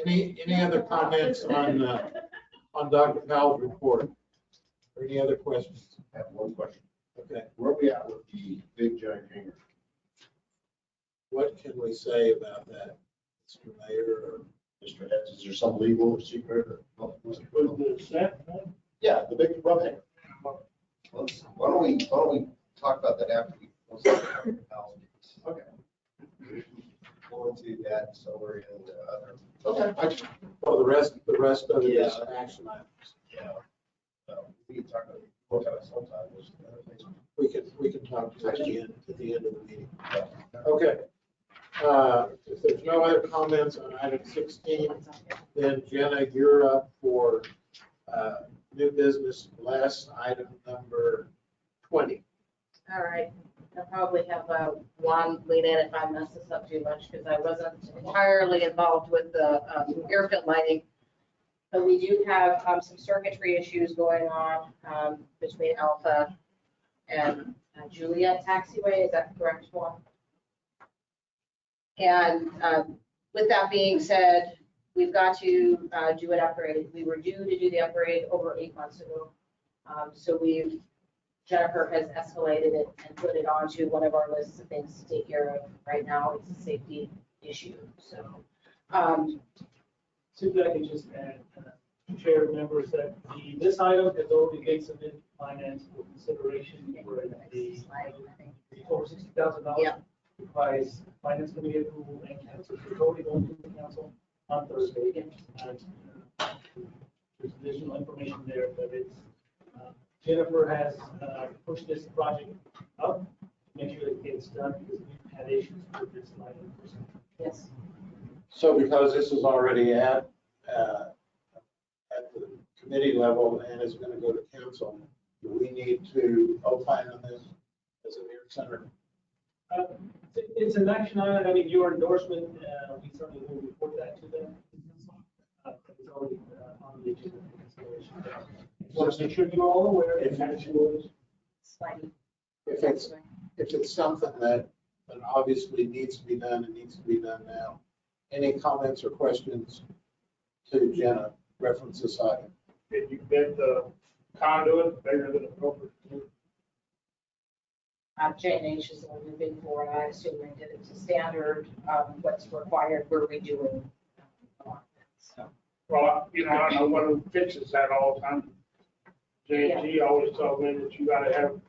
any other comments on Dr. Powell's report? Or any other questions? I have one question. Okay, Where are we at with the big giant hangar? what can we say about that, Mr. Mayor? Or Mr. Heads, is there some legal or secret or? With the set, Yeah, the big rub hangar. why don't we talk about that after we. Okay. Go into that, solar and other. Okay. well, the rest of it is Yeah. action items. Yeah. We can talk about it sometime. There's other things. We can talk to at the end of the meeting. Okay. If there's no other comments on item 16, then Jenna, you're up for new business, last item number 20. All right, I'll probably have one lead in if I mess this up too much, because I wasn't entirely involved with the airfield lighting. But we do have some circuitry issues going on between Alpha and Juliet Taxiway, is that correct one? And with that being said, we've got to do an upgrade. We were due to do the upgrade over 8 months ago. So Jennifer has escalated it and put it onto one of our lists of things to take care of right now. It's a safety issue, so. see if I can just add, Chair members, that this item has already been submitted to finance for consideration for the over $60,000. Yeah. Requires finance committee approval and council, so it's already going to the council on Thursday. And there's additional information there, but it's, Jennifer has pushed this project up, to make sure it gets done, because we've had issues with this lighting. Yes. So because this is already at the committee level and is going to go to council, do we need to opine on this as a near center? It's an action item. I mean, your endorsement, we certainly will report that to them. It's already on the agenda for consideration. So make sure you're all aware. If it's something that obviously needs to be done, it needs to be done now. Any comments or questions to Jenna, reference this item? Did you get the conduit bigger than appropriate? J&H is the one we've been for, and I assume they did it to standard. What's required, we're redoing. So, Well, you know, I don't know what fixes that all the time. J&G always told me that you gotta have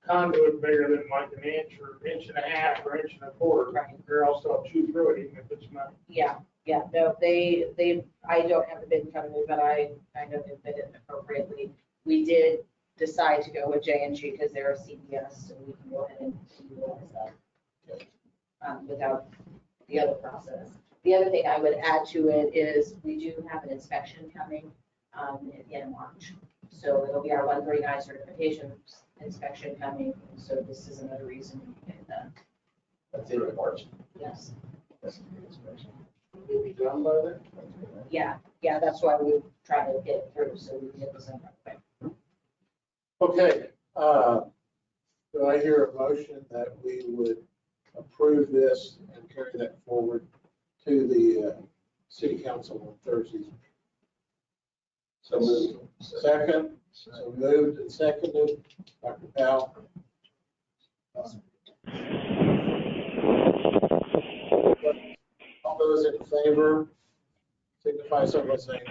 conduit bigger than like an inch or inch and a half or inch and a quarter. Right. Or else they'll chew through it even if it's not. yeah, no, I don't have the bid in front of me, but I know they bid it appropriately. We did decide to go with J&G because they're a CBS, so we can go ahead and utilize that without the other process. The other thing I would add to it is we do have an inspection coming in March. So it'll be our 139 certification inspection coming. So this is another reason we can get that. That's in March. Yes. That's a good inspection. Will be done by then? Yeah, that's why we try to get it through, so we can get this in right away. Okay, do I hear a motion that we would approve this and carry that forward to the city council on Thursdays? So moved. Second, so moved and seconded, Dr. Powell. All those in favor, signify so by saying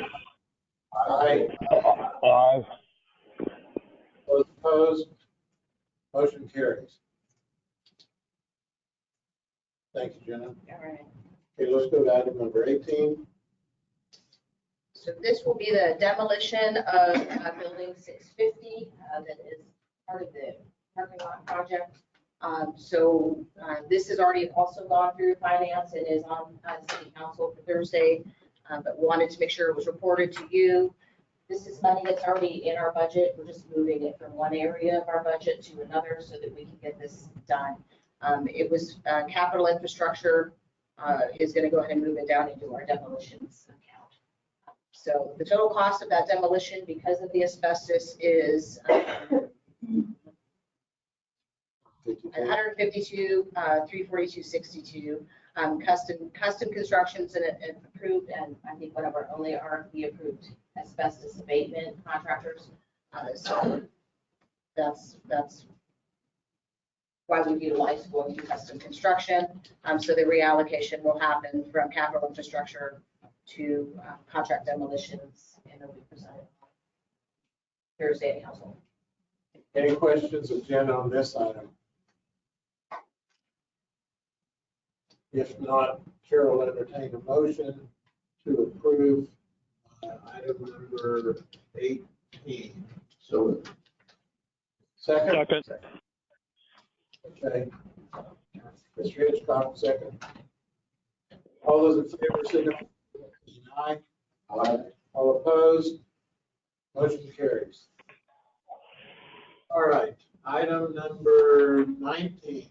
aye. Aye. Those opposed, Motion carries. Thank you, Jenna. All right. Okay, let's go to item number 18. So this will be the demolition of building 650 that is part of the parking lot project. This has already also gone through finance and is on city council for Thursday, but wanted to make sure it was reported to you. This is money that's already in our budget. We're just moving it from one area of our budget to another so that we can get this done. It was capital infrastructure is going to go ahead and move it down into our demolitions account. So the total cost of that demolition because of the asbestos is 152, 342.62. Custom constructions and approved, and I think one of our only RFP approved asbestos abatement contractors. So that's why we utilize going through custom construction. So the reallocation will happen from capital infrastructure to contract demolitions, and it'll be presented Thursday in council. Any questions of Jen on this item? If not, Chair will entertain a motion to approve item number 18. So Second? Second. Okay. Mr. Hitchcock, second. All those in favor, signify by saying aye. Aye. All opposed? Motion carries. All right, item number 19.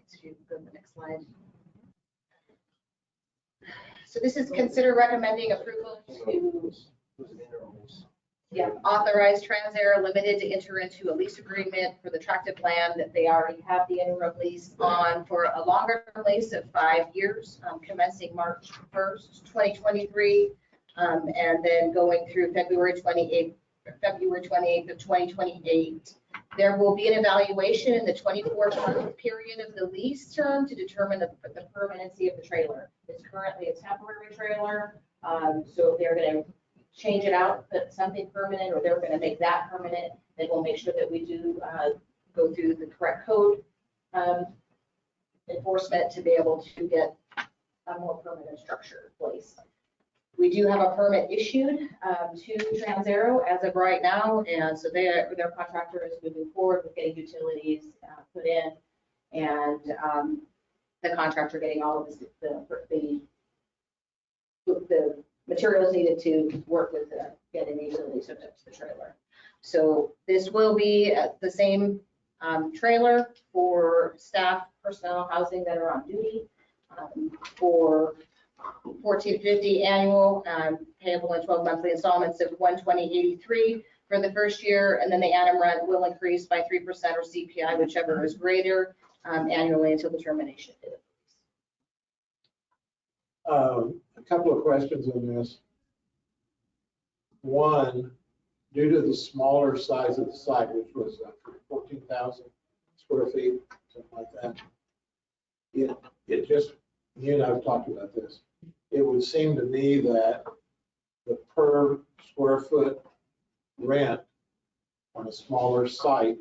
So you go to the next slide. So this is consider recommending approval to authorize Transair Limited to enter into a lease agreement for the tract of land that they already have the interim lease on for a longer lease of 5 years, commencing March 1st, 2023, and then going through February 28th of 2028. There will be an evaluation in the 24-month period of the lease term to determine the permanency of the trailer. It's currently a temporary trailer, so if they're going to change it out, put something permanent, or they're going to make that permanent, then we'll make sure that we do go through the correct code enforcement to be able to get a more permanent structure in place. We do have a permit issued to Transaero as of right now, and so their contractor is moving forward with getting utilities put in, and the contractor getting all of the materials needed to work with getting the utilities hooked up to the trailer. So this will be the same trailer for staff, personnel, housing that are on duty for $1,450 annual, payable in 12 monthly installments of $120.83 for the first year, and then the Adam rent will increase by 3% or CPI, whichever is greater, annually until the termination date. A couple of questions on this. One, due to the smaller size of the site, which was 14,000 square feet, something like that, it just, you and I have talked about this. It would seem to me that the per square foot rent on a smaller site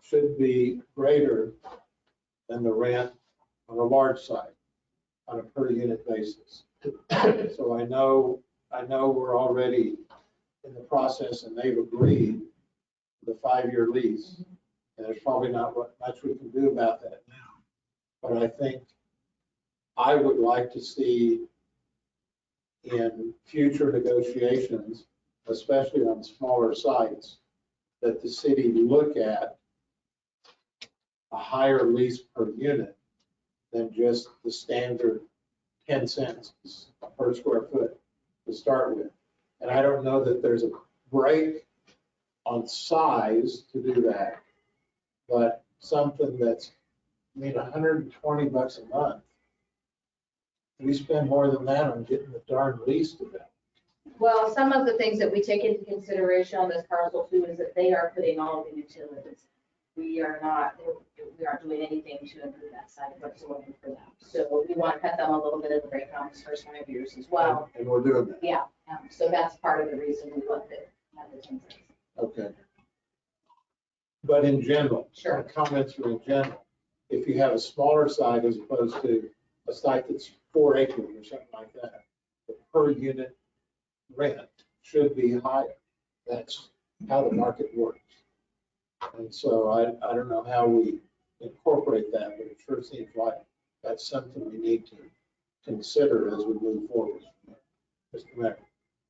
should be greater than the rent on a large site on a per unit basis. So I know we're already in the process and they've agreed the 5-year lease. And there's probably not much we can do about that now. But I think I would like to see in future negotiations, especially on smaller sites, that the city look at a higher lease per unit than just the standard 10 cents per square foot to start with. And I don't know that there's a break on size to do that, but something that's, I mean, $120 a month. We spend more than that on getting the darn lease to them. Well, some of the things that we take into consideration on this parcel too is that they are putting all of the utilities. We aren't doing anything to improve that site whatsoever for them. So we want to cut them a little bit of the break on this first 5 years as well. And we're doing that. Yeah, so that's part of the reason we left it at the 10 cents. Okay. But in general, Sure. comments are in general. If you have a smaller site as opposed to a site that's 4 acres or something like that, the per unit rent should be higher. That's how the market works. And so I don't know how we incorporate that, but it sure seems like that's something we need to consider as we move forward. Mr. Mayor.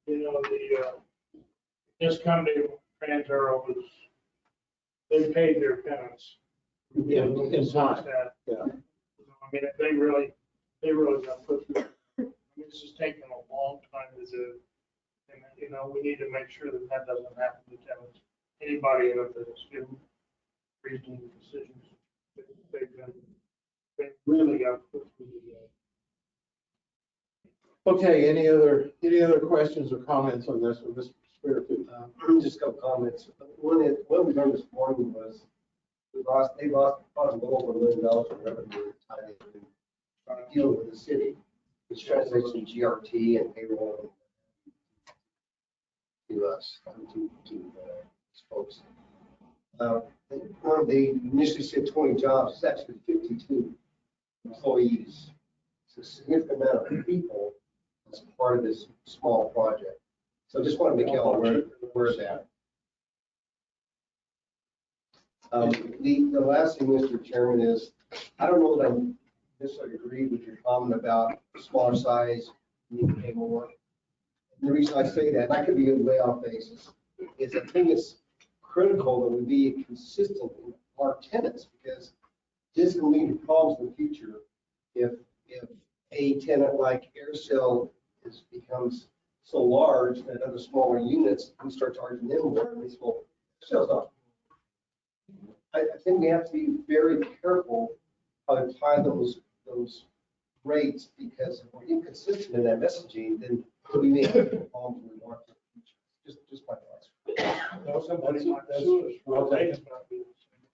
You know, this company, Trans-Arrow, they paid their penance. In time, yeah. I mean, they really got put through. I mean, this is taking a long time to do. And, you know, we need to make sure that that doesn't happen to tenants. Anybody in a business, give them reasonable decisions. They really got put through the. Okay, any other questions or comments on this one, Mr. Spiritu? Just a couple comments. One is, what we learned this morning was they lost probably a little over $1 million in revenue tied into dealing with the city, which translates to GRT and payroll to us, to folks. They initially said 20 jobs, it's actually 52 employees. It's a significant amount of people as part of this small project. So I just want to make y'all aware of that. The last thing, Mr. Chairman, is I don't know that I necessarily agree with your comment about smaller size, need to pay more. And the reason I say that, and I could be way off basis, is I think it's critical that we be consistent in our tenants, because this can lead to problems in the future if a tenant like AirCell becomes so large that other smaller units, we start charging them more, and they say, well, AirCell's not. I think we have to be very careful how to tie those rates, because if we're inconsistent in that messaging, then we may have problems we want in the future. Just my thoughts. No, somebody might sue us for Okay. rates not being the same.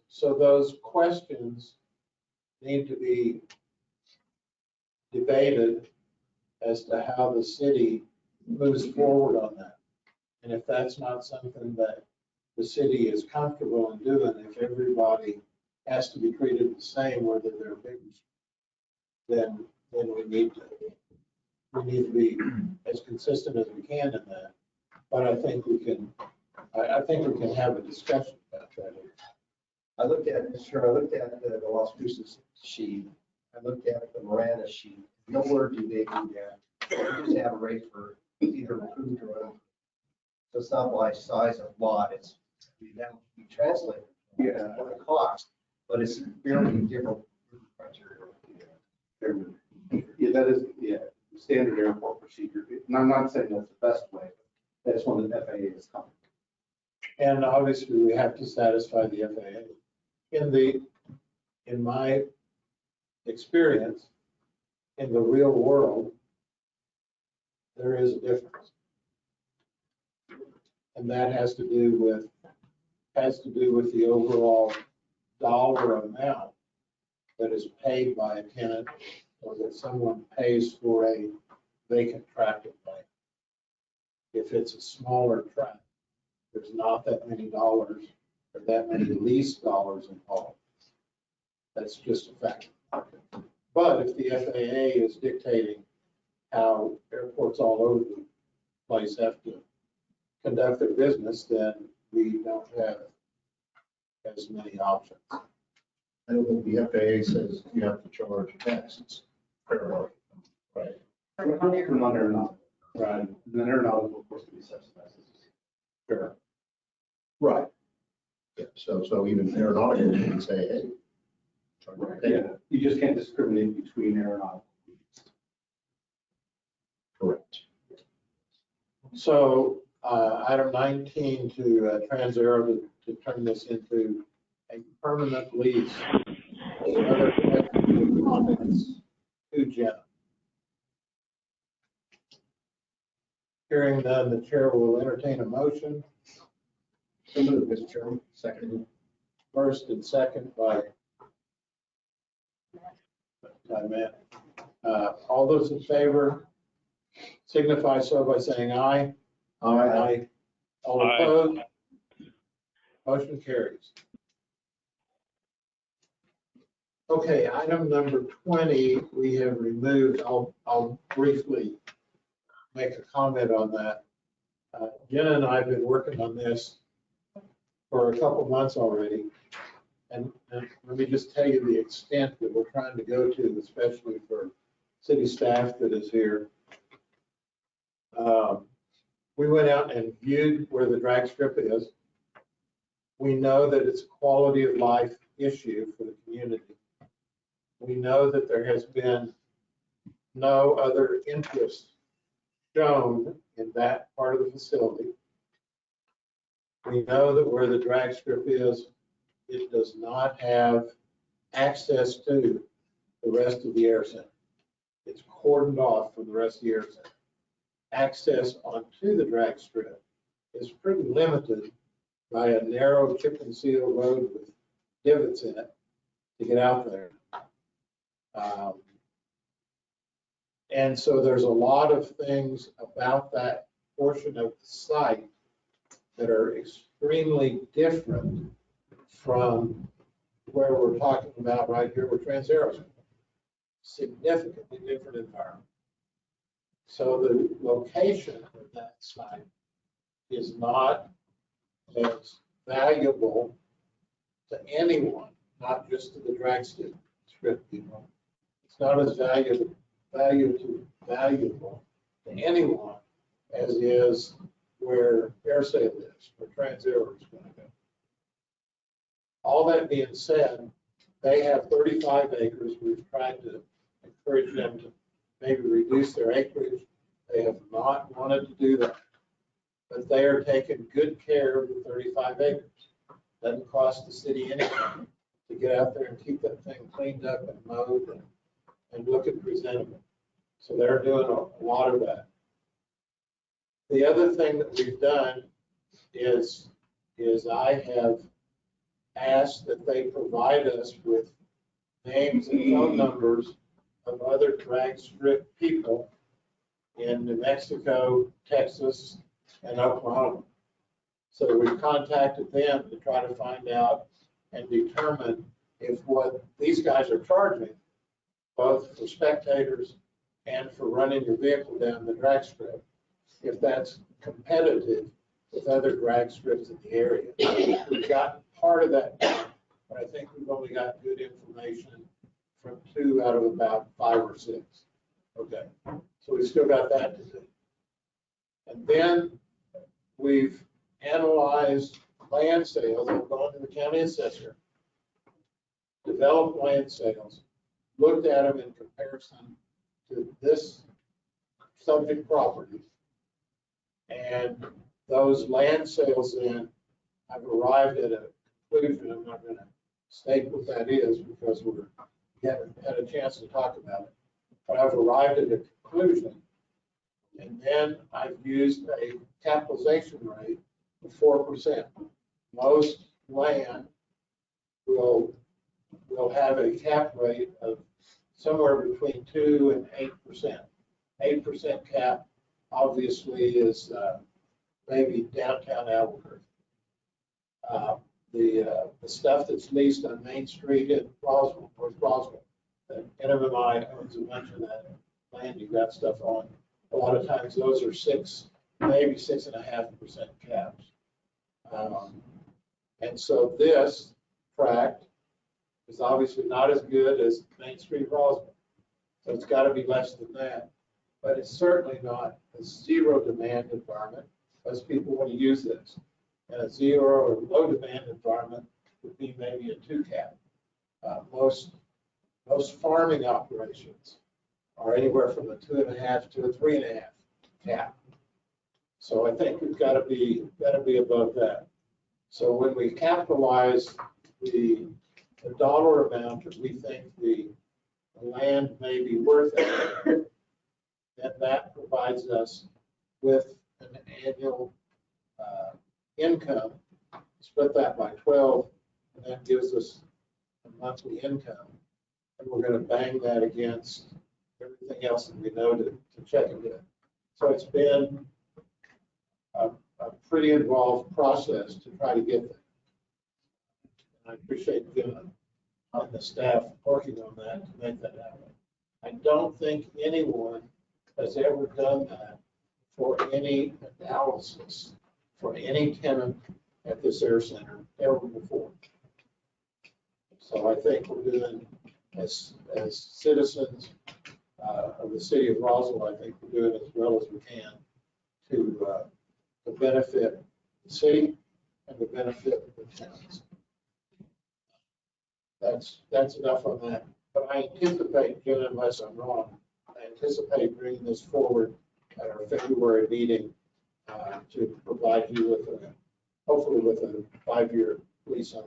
So those questions need to be debated as to how the city moves forward on that. And if that's not something that the city is comfortable in doing, if everybody has to be treated the same, whether they're big, then we need to be as consistent as we can in that. But I think we can have a discussion about that. I looked at the Las Cruces sheet. I looked at the Marana sheet. Nowhere do they do that. They just have a rate for either approved or unapproved. So it's not by size of lot. It's that would be translated. Yeah, on the cost, but it's fairly different criteria. Yeah, that is, standard airport procedure. And I'm not saying that's the best way, but that's one that FAA is coming. And obviously, we have to satisfy the FAA. In my experience, in the real world, there is a difference. And that has to do with the overall dollar amount that is paid by a tenant, or that someone pays for a vacant tract of land. If it's a smaller tract, there's not that many dollars or that many lease dollars involved. That's just a fact. But if the FAA is dictating how airports all over the place have to conduct their business, then we don't have as many options. I don't think the FAA says you have to charge taxes. Fair market, right? From aeronautical. Right. And then aeronautical, of course, can be subsidized. Fair. Right. Yeah, so even aeronautical can say, hey. charge my pay. Yeah, you just can't discriminate between aeronautical. Correct. So item 19 to Trans-Arrow to turn this into a permanent lease. Any other questions or comments to Jenna? Hearing none, the chair will entertain a motion. So moved, Mr. Chairman. Second. First and second by Matt. All those in favor signify so by saying aye. Aye. All Aye. opposed? Motion carries. Okay, item number 20, we have removed. I'll briefly make a comment on that. Jenna and I have been working on this for a couple months already. And let me just tell you the extent that we're trying to go to, especially for city staff that is here. We went out and viewed where the drag strip is. We know that it's a quality of life issue for the community. We know that there has been no other interest shown in that part of the facility. We know that where the drag strip is, it does not have access to the rest of the air center. It's cordoned off from the rest of the air center. Access onto the drag strip is pretty limited by a narrow chip and seal road with divots in it to get out there. And so there's a lot of things about that portion of the site that are extremely different from where we're talking about right here with Trans-Aero's. Significantly different environment. So the location of that site is not as valuable to anyone, not just to the drag strip people. It's not as valuable to anyone as is where AirSail is, where Trans-Aero is going to go. All that being said, they have 35 acres. We've tried to encourage them to maybe reduce their acreage. They have not wanted to do that, but they are taking good care of the 35 acres. Doesn't cost the city anything to get out there and keep that thing cleaned up and mowed and looking presentable. So they're doing a lot of that. The other thing that we've done is I have asked that they provide us with names and phone numbers of other drag strip people in New Mexico, Texas, and Oklahoma. So we contacted them to try to find out and determine if what these guys are charging, both for spectators and for running your vehicle down the drag strip, if that's competitive with other drag strips in the area. We've gotten part of that, but I think we've only got good information from 2 out of about 5 or 6. Okay, so we've still got that to do. And then we've analyzed land sales. We've gone to the county assessor, developed land sales, looked at them in comparison to this subject property. And those land sales then, I've arrived at a conclusion. I'm not going to state what that is because we haven't had a chance to talk about it. But I've arrived at a conclusion. And then I've used a capitalization rate of 4%. Most land will have a cap rate of somewhere between 2 and 8%. 8% cap obviously is maybe downtown Albuquerque. The stuff that's leased on Main Street in Roswell, North Roswell, NMMI owns a bunch of that land you got stuff on. A lot of times those are 6, maybe 6.5% caps. And so this tract is obviously not as good as Main Street Roswell. So it's got to be less than that. But it's certainly not a zero demand environment because people want to use this. And a zero or low demand environment would be maybe a 2 cap. Most farming operations are anywhere from a 2.5 to a 3.5 cap. So I think we've got to be above that. So when we capitalize the dollar amount that we think the land may be worth it, then that provides us with an annual income. Split that by 12, and that gives us a monthly income. And we're going to bang that against everything else that we know to check it with. So it's been a pretty involved process to try to get there. I appreciate Jim and the staff working on that to make that happen. I don't think anyone has ever done that for any analysis, for any tenant at this air center ever before. So I think we're doing, as citizens of the city of Roswell, I think we're doing as well as we can to benefit the city and to benefit the tenants. That's enough on that. But I anticipate, Jen, unless I'm wrong, I anticipate bringing this forward at our February meeting to provide you with hopefully with a 5-year lease on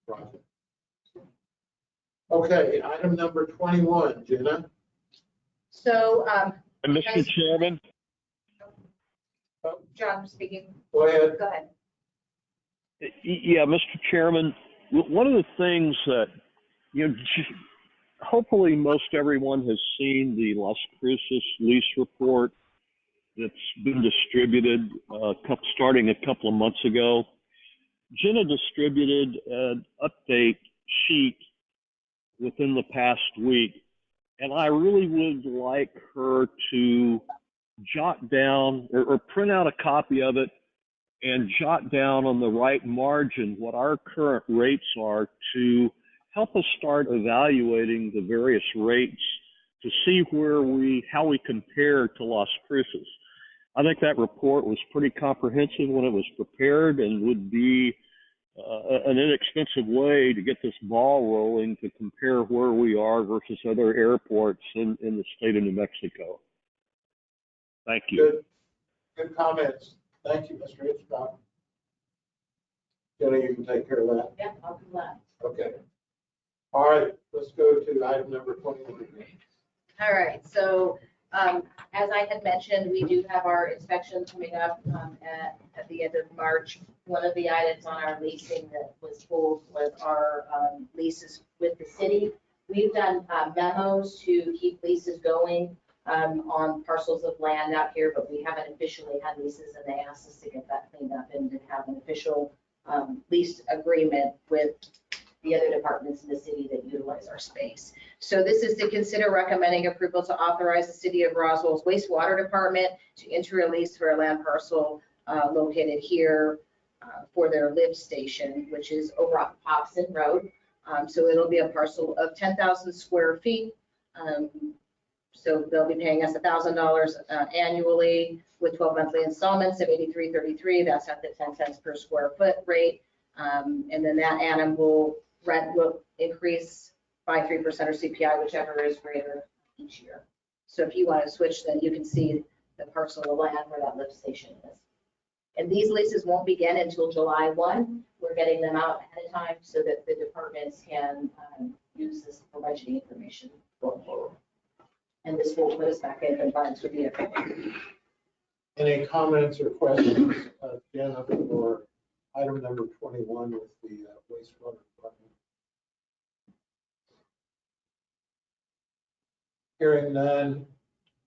the project. Okay, item number 21, Jenna. So, Mr. Chairman, John speaking. Go ahead. Go ahead. yeah, Mr. Chairman, one of the things that, hopefully most everyone has seen the Las Cruces lease report that's been distributed starting a couple of months ago. Jenna distributed an update sheet within the past week, and I really would like her to jot down or print out a copy of it and jot down on the right margin what our current rates are to help us start evaluating the various rates to see how we compare to Las Cruces. I think that report was pretty comprehensive when it was prepared and would be an inexpensive way to get this ball rolling to compare where we are versus other airports in the state of New Mexico. Thank you. Good comments. Thank you, Mr. Hitchcock. Jenna, you can take care of that. Yeah, I'll do that. Okay. All right, let's go to item number 21. All right, so as I had mentioned, we do have our inspection coming up at the end of March. One of the items on our leasing that was pulled was our leases with the city. We've done memos to keep leases going on parcels of land out here, but we haven't officially had leases, and they asked us to get that cleaned up and to have an official lease agreement with the other departments in the city that utilize our space. So this is to consider recommending approval to authorize the city of Roswell's wastewater department to enter a lease for a land parcel located here for their lift station, which is over on Popson Road. So it'll be a parcel of 10,000 square feet. So they'll be paying us $1,000 annually with 12 monthly installments of $83.33. That's at the 10 cents per square foot rate. And then that rent will increase by 3% or CPI, whichever is greater each year. So if you want to switch, then you can see the parcel of land where that lift station is. And these leases won't begin until July 1. We're getting them out ahead of time so that the departments can use this for budgeting information going forward. And this will put us back in compliance with the FAA. Any comments or questions, Jenna, for item number 21 with the wastewater department? Hearing none,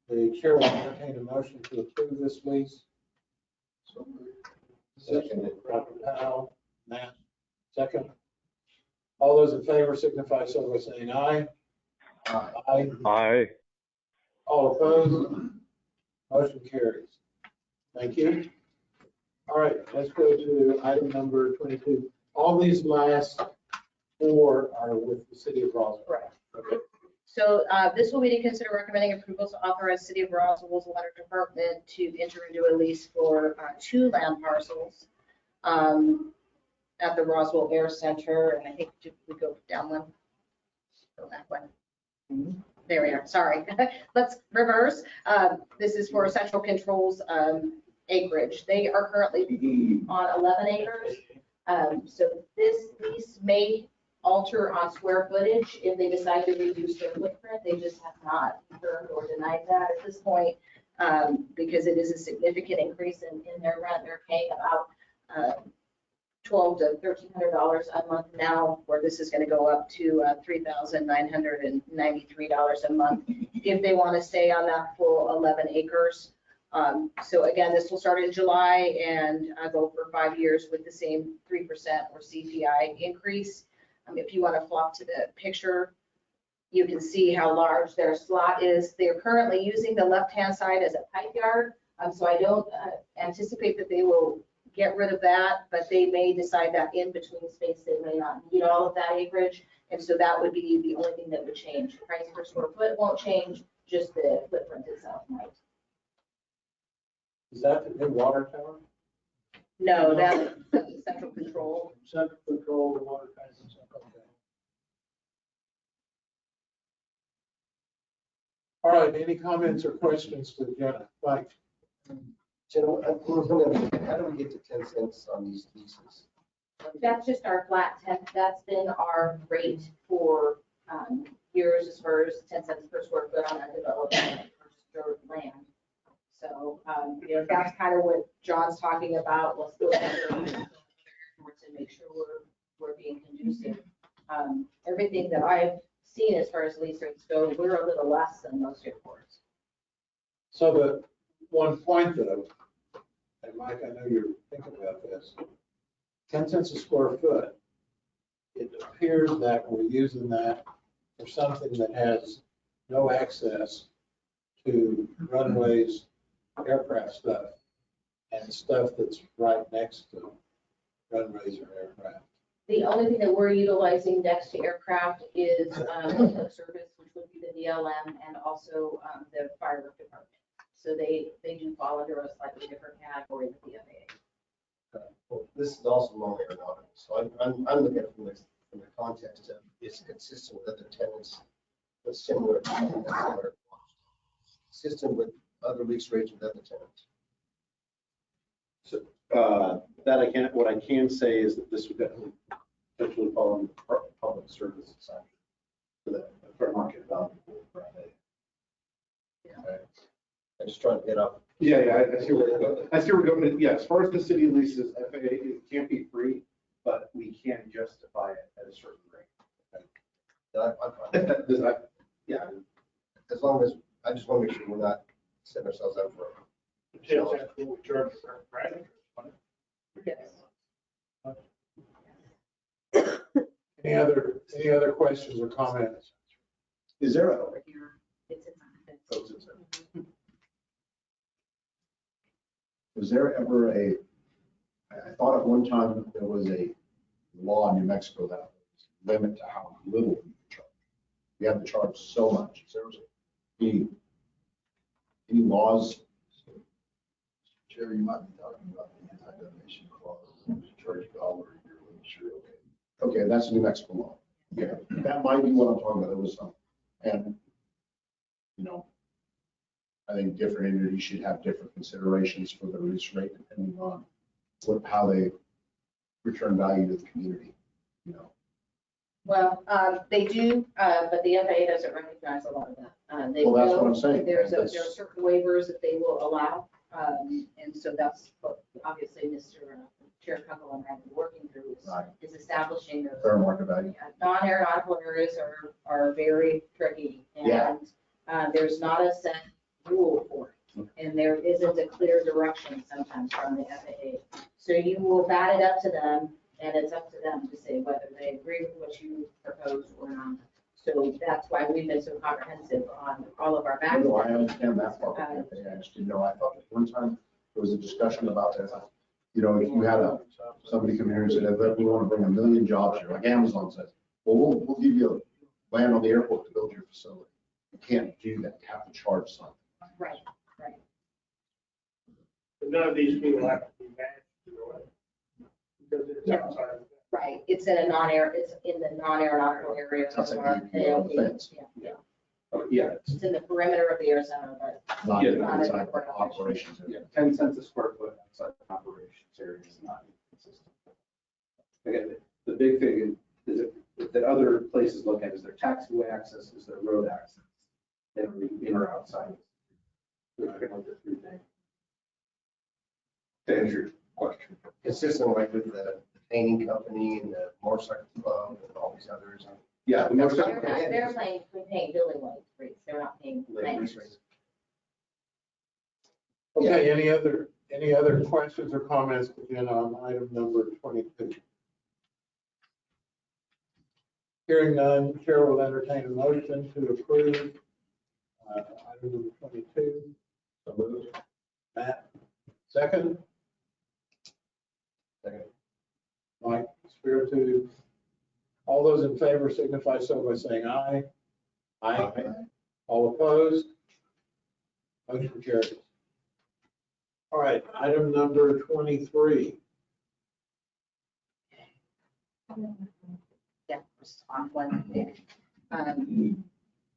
the chair will entertain a motion to approve this lease. Second. Robert Powell, Matt, second. All those in favor signify so by saying aye. Aye. Aye. All opposed? Motion carries. Thank you. All right, let's go to item number 22. All these last four are with the city of Roswell. Correct. Okay. So this will be to consider recommending approval to authorize City of Roswell's water department to enter into a lease for 2 land parcels at the Roswell Air Center. And I think we go down one. Go back one. There we are. Sorry. Let's reverse. This is for Central Control's acreage. They are currently on 11 acres. So this lease may alter on square footage if they decide to reduce their footprint. They just have not confirmed or denied that at this point because it is a significant increase in their rent. They're paying about $1,200 to $1,300 a month now, where this is going to go up to $3,993 a month if they want to stay on that full 11 acres. So again, this will start in July and go for 5 years with the same 3% or CPI increase. If you want to flop to the picture, you can see how large their slot is. They're currently using the left-hand side as a pipe yard. So I don't anticipate that they will get rid of that, but they may decide that in between space, they may not need all of that acreage. And so that would be the only thing that would change. The price per square foot won't change, just the footprint itself might. Is that the new water tower? No, that's central control. Central control, the water tower. Okay. All right, any comments or questions for Jenna? Mike? Jenna, how do we get to 10 cents on these leases? That's just our flat 10, that's been our rate for years as far as 10 cents per square foot on undeveloped land. So, that's kind of what John's talking about. Let's go ahead and make sure we're being conducive. Everything that I've seen as far as lease rates go, we're a little less than most airports. So the one point though, and Mike, I know you're thinking about this, 10 cents a square foot, it appears that we're using that for something that has no access to runways, aircraft stuff, and stuff that's right next to runways or aircraft. The only thing that we're utilizing next to aircraft is public service, which would be the DLM, and also the fire department. So they do fall under a slightly different category with the FAA. Well, this is also non-aeronautical, so I'm looking at it from the context of it's consistent with other tenants, but similar, consistent with other lease rates with other tenants. So, what I can say is that this would definitely potentially fall under the public service side for the fair market value. Okay. I'm just trying to get up. Yeah, I see where we're going. I see where we're going. Yeah, as far as the city leases, FAA, it can't be free, but we can justify it at a certain rate. I'm fine. Does that, yeah. As long as, I just want to make sure we're not setting ourselves up for a challenge. Any other questions or comments? Is there a, Over here, it's in Was there ever I thought at one time there was a law in New Mexico that was limit to how little you could charge. You have to charge so much. Is there any laws? Chair, you might be talking about the anti-defamation clause, charge $1 a year, sure, okay. Okay, that's a New Mexico law. Yeah, that might be what I'm talking about. There was some, and, you know, I think different entities should have different considerations for the lease rate depending on how they return value to the community, you know. Well, they do, but the FAA doesn't recognize a lot of that. Well, that's what I'm saying. There are certain waivers that they will allow. And so that's what obviously Mr. Chair Kunkel and I have been working through is establishing those. Fair market value. Non-aeronautical areas are very tricky. And there's not a set rule for it. And there isn't a clear direction sometimes from the FAA. So you will bat it up to them, and it's up to them to say whether they agree with what you propose or not. So that's why we've been so comprehensive on all of our maps. No, I understand that part. I just didn't know. I thought that one time there was a discussion about that. You know, if you had somebody come here and said, we want to bring 1 million jobs here, like Amazon says, well, we'll give you land on the airport to build your facility. You can't do that. You have to charge something. Right. But none of these people have to be managed, because it's outside of that. Right, it's in a it's in the non-aeronautical area. That's of like our you on the ALP. fence. Yeah. oh, yeah, It's in the perimeter of the air center, but Not Yeah, inside the operations. yeah, 10 cents a square foot outside the operations area is not consistent. Again, the big thing is that other places look at is their taxiway access, is their road access. They don't really in or outside. They're not going to look at 3 things. To answer your question. Consistent like with the painting company and the motorcycle club and all these others. Yeah, the motorcycle. they're paying building rates, they're not paying land rates. Okay, any other questions or comments again on item number 22? Hearing none, Chair will entertain a motion to approve item number 22. So moved. Matt, second. Second. Mike, Spiritu. All those in favor signify so by saying aye. Aye. All opposed? Motion carries. All right, item number 23. Yeah, just on one there.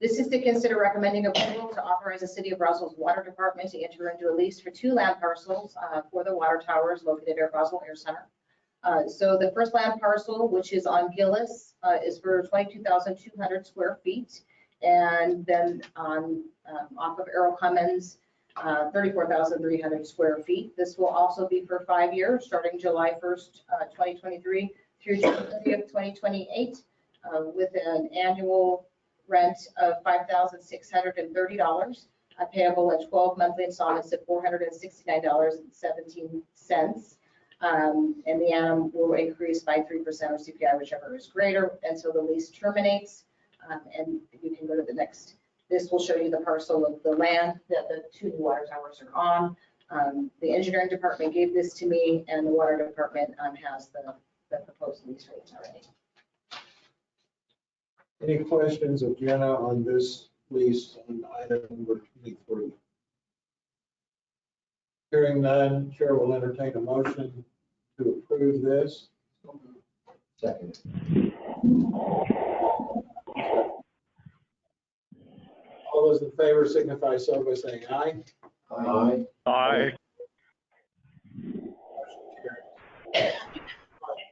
This is to consider recommending approval to authorize the City of Roswell's Water Department to enter into a lease for 2 land parcels for the water towers located at Roswell Air Center. So the first land parcel, which is on Gillis, is for 22,200 square feet. And then on off of Arrow Commons, 34,300 square feet. This will also be for 5 years, starting July 1st, 2023 through June 30th, 2028, with an annual rent of $5,630, payable in 12 monthly installments of $469.17. And the annum will increase by 3% or CPI, whichever is greater, until the lease terminates. And you can go to the next. This will show you the parcel of the land that the 2 new water towers are on. The engineering department gave this to me, and the water department has the proposed lease rates already. Any questions of Jenna on this lease on item number 23? Hearing none, Chair will entertain a motion to approve this. Second. All those in favor signify so by saying aye. Aye. Aye.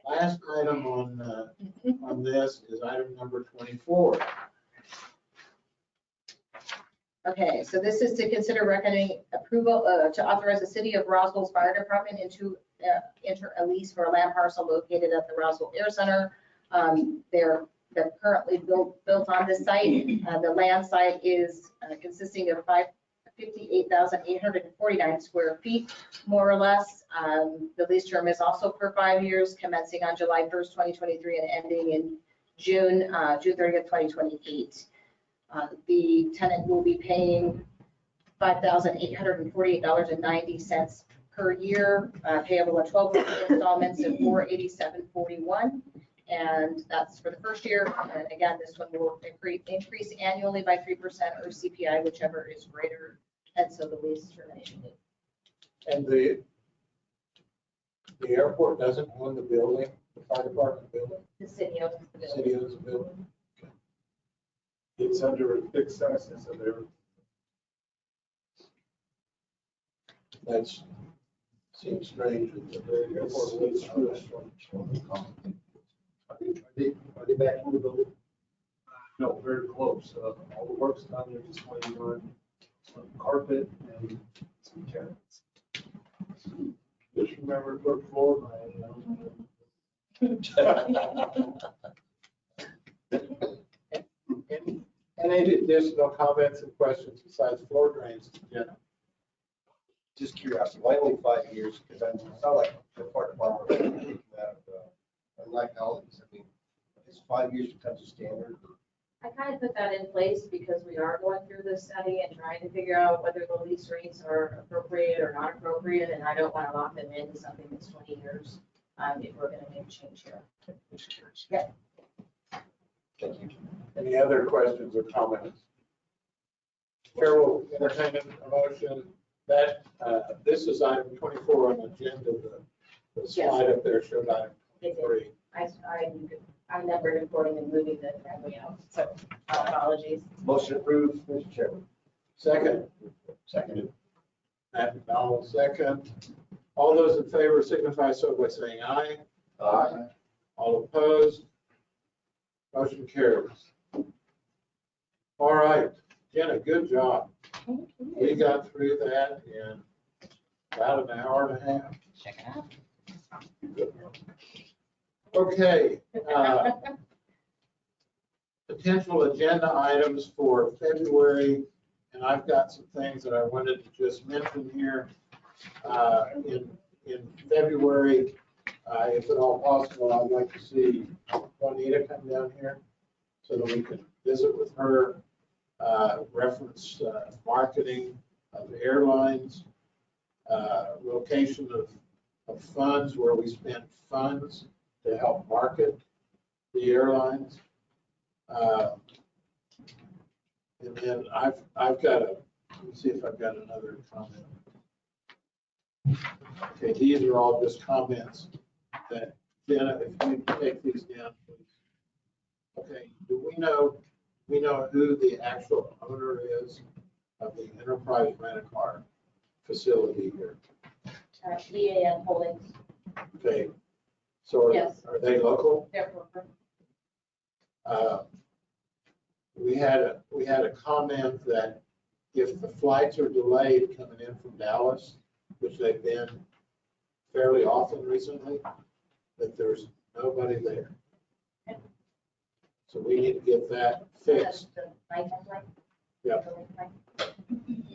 Last item on this is item number 24. Okay, so this is to consider recommending approval to authorize the City of Roswell's Fire Department into enter a lease for a land parcel located at the Roswell Air Center. They're currently built on this site. The land site is consisting of 58,849 square feet, more or less. The lease term is also for 5 years, commencing on July 1st, 2023 and ending in June 30th, 2028. The tenant will be paying $5,848.90 per year, payable in 12 installments of $487.41. And that's for the first year. And again, this one will increase annually by 3% or CPI, whichever is greater. And so the lease termination date. And the airport doesn't own the building, the fire department building? The city owns the The building. city owns the building? It's under a fixed access of there. That seems strange that the airport lease for this one. Are they back in the building? No, very close. All the work's done, they're just waiting on some carpet and some cabinets. Just remember to put floor Any additional comments and questions besides floor drains, Jenna? Just curiosity, why only 5 years? Because I saw like the part department taking that, like Alex, I mean, is 5 years becomes a standard? I kind of put that in place because we are going through this study and trying to figure out whether the lease rates are appropriate or not appropriate, and I don't want to lock them into something that's 20 years if we're going to make a change here. Just curious. Yeah. Thank you. Any other questions or comments? Chair will entertain a motion that this is item 24 on the agenda. The slide up there showed item 23. I numbered according and moving the driveway out, so apologies. Motion approved, Mr. Chairman. Second. Seconded. Matt McDonald, second. All those in favor signify so by saying aye. Aye. All opposed? Motion carries. All right, Jenna, good job. We got through that in about an hour and a half. Check it out. Okay. Potential agenda items for February, and I've got some things that I wanted to just mention here. In February, if at all possible, I'd like to see Juanita come down here. so that we can visit with her, reference marketing of airlines, location of funds, where we spend funds to help market the airlines. And then I've got let me see if I've got another comment. Okay, these are all just comments that, Jenna, if you take these down, please. Okay, do we know who the actual owner is of the Enterprise Rent-A-Car facility here? EAN Holdings. Okay, so Yes. are they local? Therefore, We had a comment that if the flights are delayed coming in from Dallas, which they've been fairly often recently, that there's nobody there. So we need to get that fixed. the nighttime flight. Yep.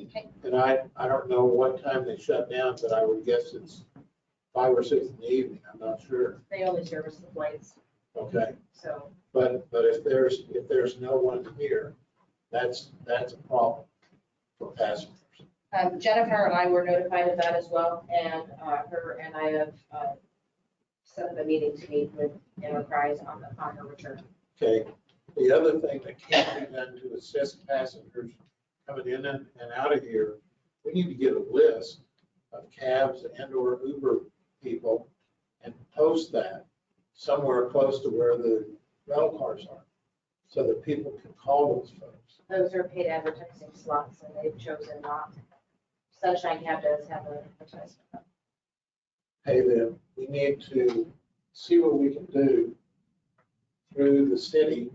Okay. And I don't know what time they shut down, but I would guess it's 5 or 6 in the evening. I'm not sure. They only service the flights, Okay. so. But if there's no one here, that's a problem for passengers. Jennifer and I were notified of that as well, and her and I have set up a meeting to meet with Enterprise on her return. Okay. The other thing that can be done to assist passengers coming in and out of here, we need to get a list of cabs and/or Uber people and post that somewhere close to where the rental cars are, so that people can call those folks. Those are paid advertising slots, and they've chosen not. Sunshine Cab does have an advertisement. Pay them. We need to see what we can do through the city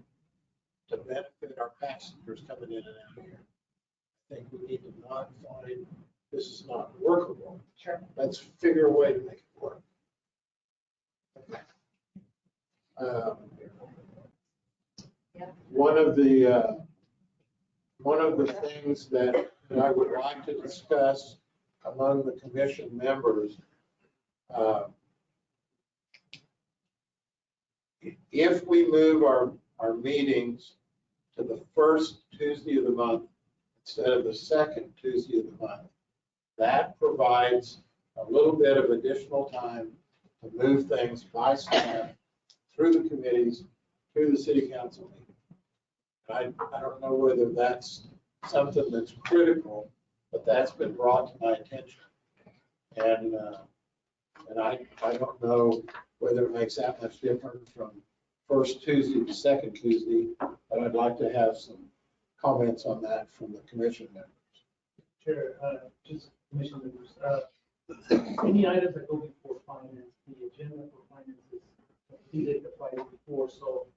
to benefit our passengers coming in and out of here. I think we need to not find this is not workable. Sure. Let's figure a way to make it work. One of the things that I would like to discuss among the commission members, if we move our meetings to the first Tuesday of the month instead of the second Tuesday of the month, that provides a little bit of additional time to move things by staff through the committees, through the city council meeting. I don't know whether that's something that's critical, but that's been brought to my attention. And I don't know whether it makes that much difference from first Tuesday to second Tuesday, but I'd like to have some comments on that from the commission members. Chair, just commission members, any items that go before finance, the agenda for finance is completed the Friday before, so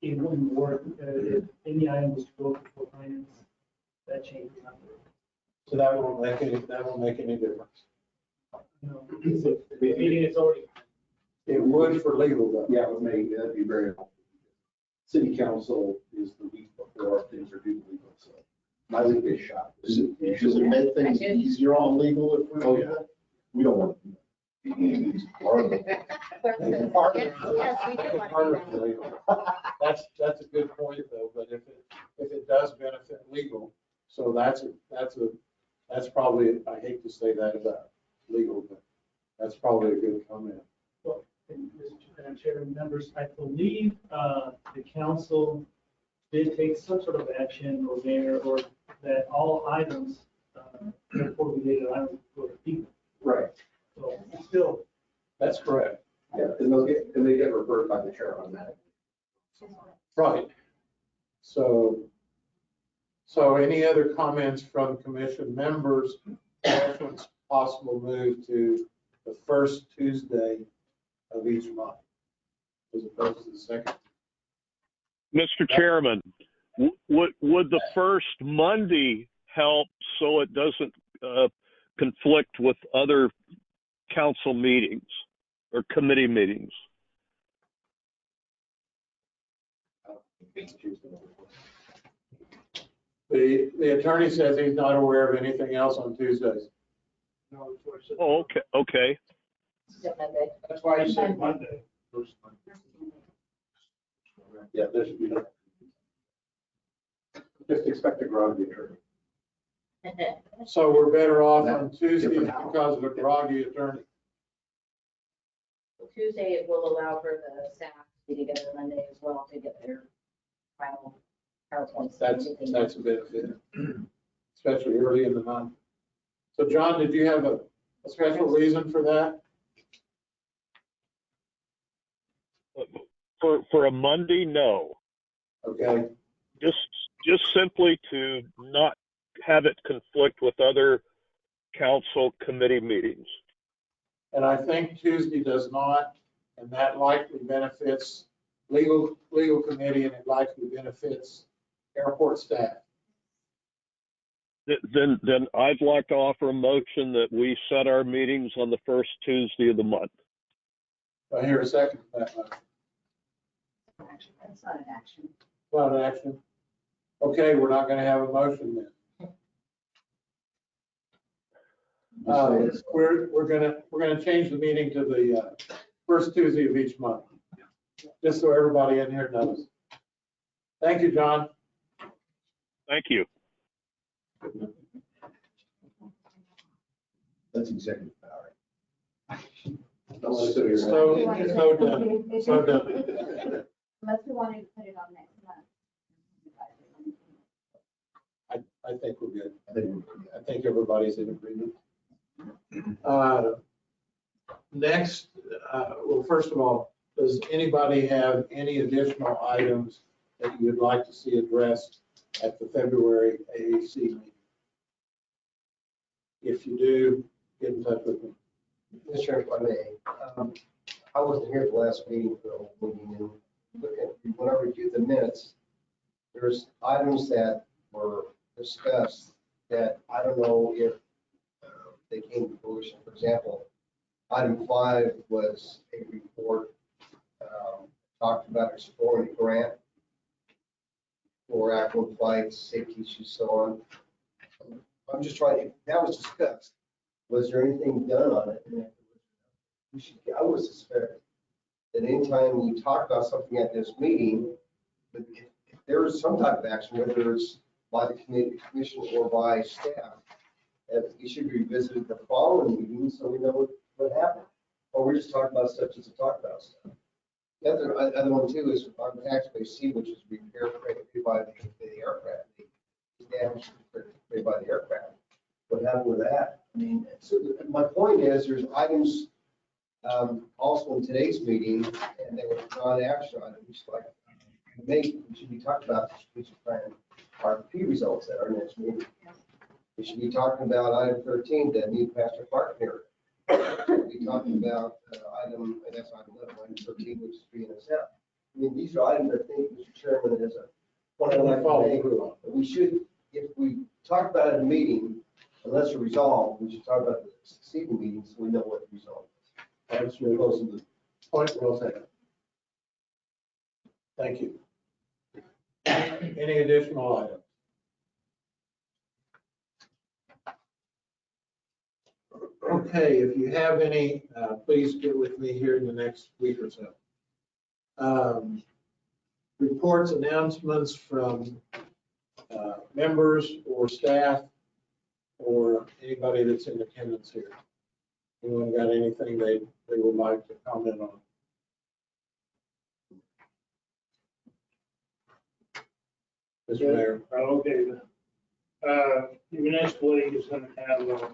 it wouldn't work if any item was to go before finance, that changes nothing. So that won't make any difference. No, because the meeting is already. It would for legal though. Yeah, it would make, that'd be very helpful. City council is the week before things are due legal, so my week is shot. Does it make things easier on legal if we do that? We don't want to. That's a good point though, but if it does benefit legal, so that's probably, I hate to say that about legal, but that's probably a good comment. Well, Mr. Chair, members, I believe the council did take some sort of action or there, or that all items, therefore related items for the people. Right. So still. That's correct. Yeah, and they get referred by the chair automatically. Right. So any other comments from commission members, reference possible move to the first Tuesday of each month as opposed to the second? Mr. Chairman, would the first Monday help so it doesn't conflict with other council meetings or committee meetings? The attorney says he's not aware of anything else on Tuesdays. No, it's what it said. Oh, okay. That's why you said Monday. First Monday. Yeah, there should be no. Just expect a groggy attorney. So we're better off on Tuesday because of a groggy attorney. Tuesday, it will allow for the staff to be together Monday as well to get their final PowerPoints. That's a benefit, especially early in the month. So John, did you have a special reason for that? For a Monday, no. Okay, Just simply to not have it conflict with other council committee meetings. and I think Tuesday does not, and that likely benefits legal committee, and it likely benefits airport staff. Then I'd like to offer a motion that we set our meetings on the first Tuesday of the month. Do I hear a second for that motion? That's not an action. Not an action. Okay, we're not going to have a motion then. We're gonna change the meeting to the first Tuesday of each month, just so everybody in here knows. Thank you, John. Thank you. That's executive power. So done. So done. Unless we wanted to put it on next month. I think we're good. I think everybody's in agreement. Next, well, first of all, does anybody have any additional items that you would like to see addressed at the February AAC meeting? If you do, get in touch with me. Mr. Chairman, if I may, I wasn't here at the last meeting for the whole meeting, and when I reviewed the minutes, there's items that were discussed that I don't know if they came to fruition. For example, item 5 was a report, talked about exploring a grant for actual flights, safety issues, so on. I'm just trying, that was discussed. Was there anything done on it? I would suspect that anytime we talk about something at this meeting, but if there is some type of action, whether it's by the commission or by staff, that it should be revisited the following meeting so we know what happened. Or we're just talking about stuff just to talk about stuff. The other one too is on tax base C, which is repair paid by the aircraft. The damage paid by the aircraft. What happened with that? I mean, so my point is there's items also in today's meeting, and they were non-action items like we should be talking about the strategic plan RFP results at our next meeting. We should be talking about item 13, the new Pastor Park area. We'll be talking about item, and that's item 11, item 13, which is BNSF. I mean, these are items I think, Mr. Chairman, as a point I'd like to make. We should, if we talk about it in a meeting, unless it's resolved, we should talk about the succeeding meeting so we know what the result is. That's really close to the point. Well taken. Thank you. Any additional items? Okay, if you have any, please get with me here in the next week or so. Reports, announcements from members or staff or anybody that's in attendance here. Anyone got anything they would like to comment on? Mr. Mayor. Okay. The municipal league is going to have a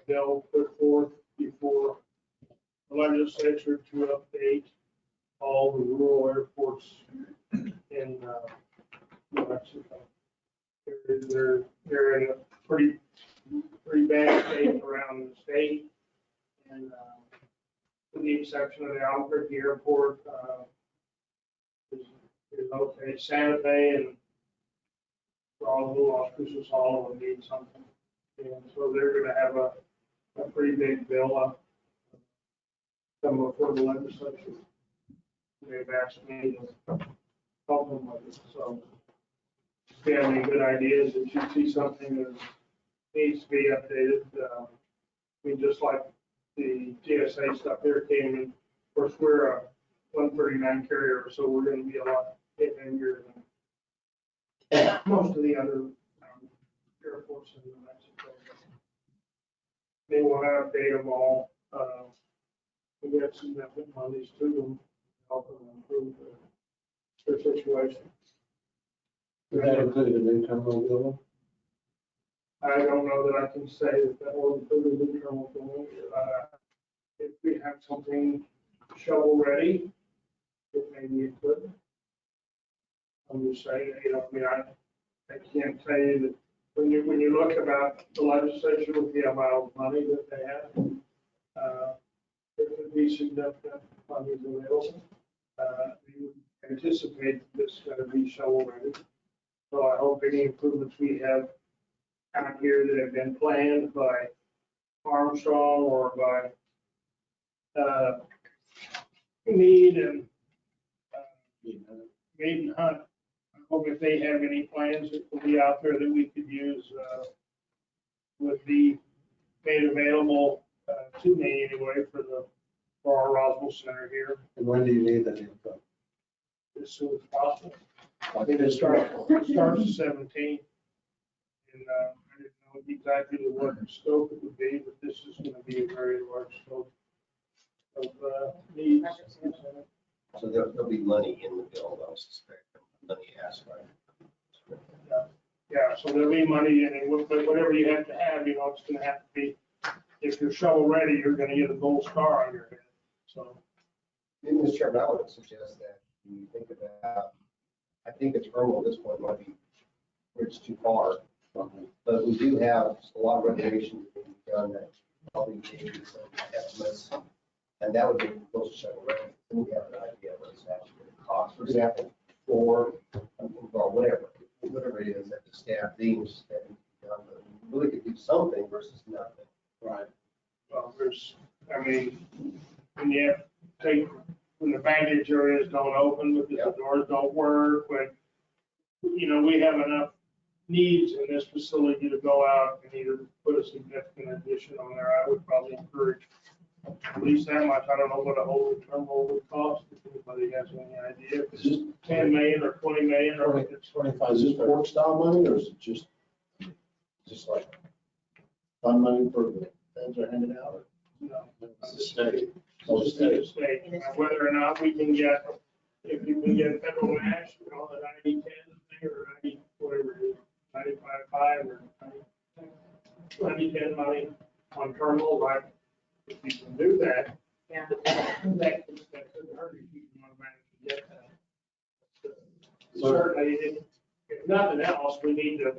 bill put forth before the legislature to update all the rural airports in New Mexico. They're in a pretty bad state around the state, and with the exception of the Albuquerque Airport, is okay. Santa Fe and Roswell, Las Cruces Hollow will need something. And so they're going to have a pretty big bill come before the legislature. They've asked me to help them with it. So if you have any good ideas, if you see something that needs to be updated, I mean, just like the TSA stuff here came in. Of course, we're a 139 carrier, so we're going to be a lot heavier most of the other airports in New Mexico. They want to update them all. We got some definite monies to them, help them improve their situation. Does that include the new terminal building? I don't know that I can say that will include the new terminal building. If we have something shovel ready, it maybe it could. I'm just saying, I mean, I can't tell you that when you look about the legislature with the amount of money that they have, there could be significant money available. We would anticipate that this is going to be shovel ready. So I hope any improvements we have out here that have been planned by Armstrong or by Mead and Hunt. I hope if they have any plans that will be out there that we could use would be made available to me anyway for our Roswell Center here And when do you need that info? as soon as possible. I think it starts at 17. And I didn't know exactly what scope it would be, but this is going to be a very large scope of needs. So there'll be money in the bill, I suspect, money asked, right? Yeah, so there'll be money in it, but whatever you have to have, it's going to have to be, if you're shovel ready, you're going to get a gold star on your head. So. Mr. Chairman, I would suggest that you think about, I think the terminal at this point might be, it's too far. But we do have a lot of renovations that we've done that probably gave you some estimates. And that would be close to shovel ready. Then we have an idea of what it's actually going to cost. For example, or whatever it is that the staff deems that we can done, but we really could do something versus nothing. Right. Well, when the baggage areas don't open, because the doors don't work, when, we have enough needs in this facility to go out and either put a significant addition on there. I would probably encourage at least that much. I don't know what a whole terminal would cost, if anybody has any idea. If it's 10 million or 20 million or if it's 25. Is this port style money or is it just like fund money for the feds are handing out? It's the state. Oh, it's the state. state. Whether or not we can get, if you can get federal match, the 90-10 thing or 90, whatever it is, 95-5 or 90-10 money on terminals, like if you can do that, Yeah. that couldn't hurt if you can manage to get that. Certainly, if nothing else, we need to,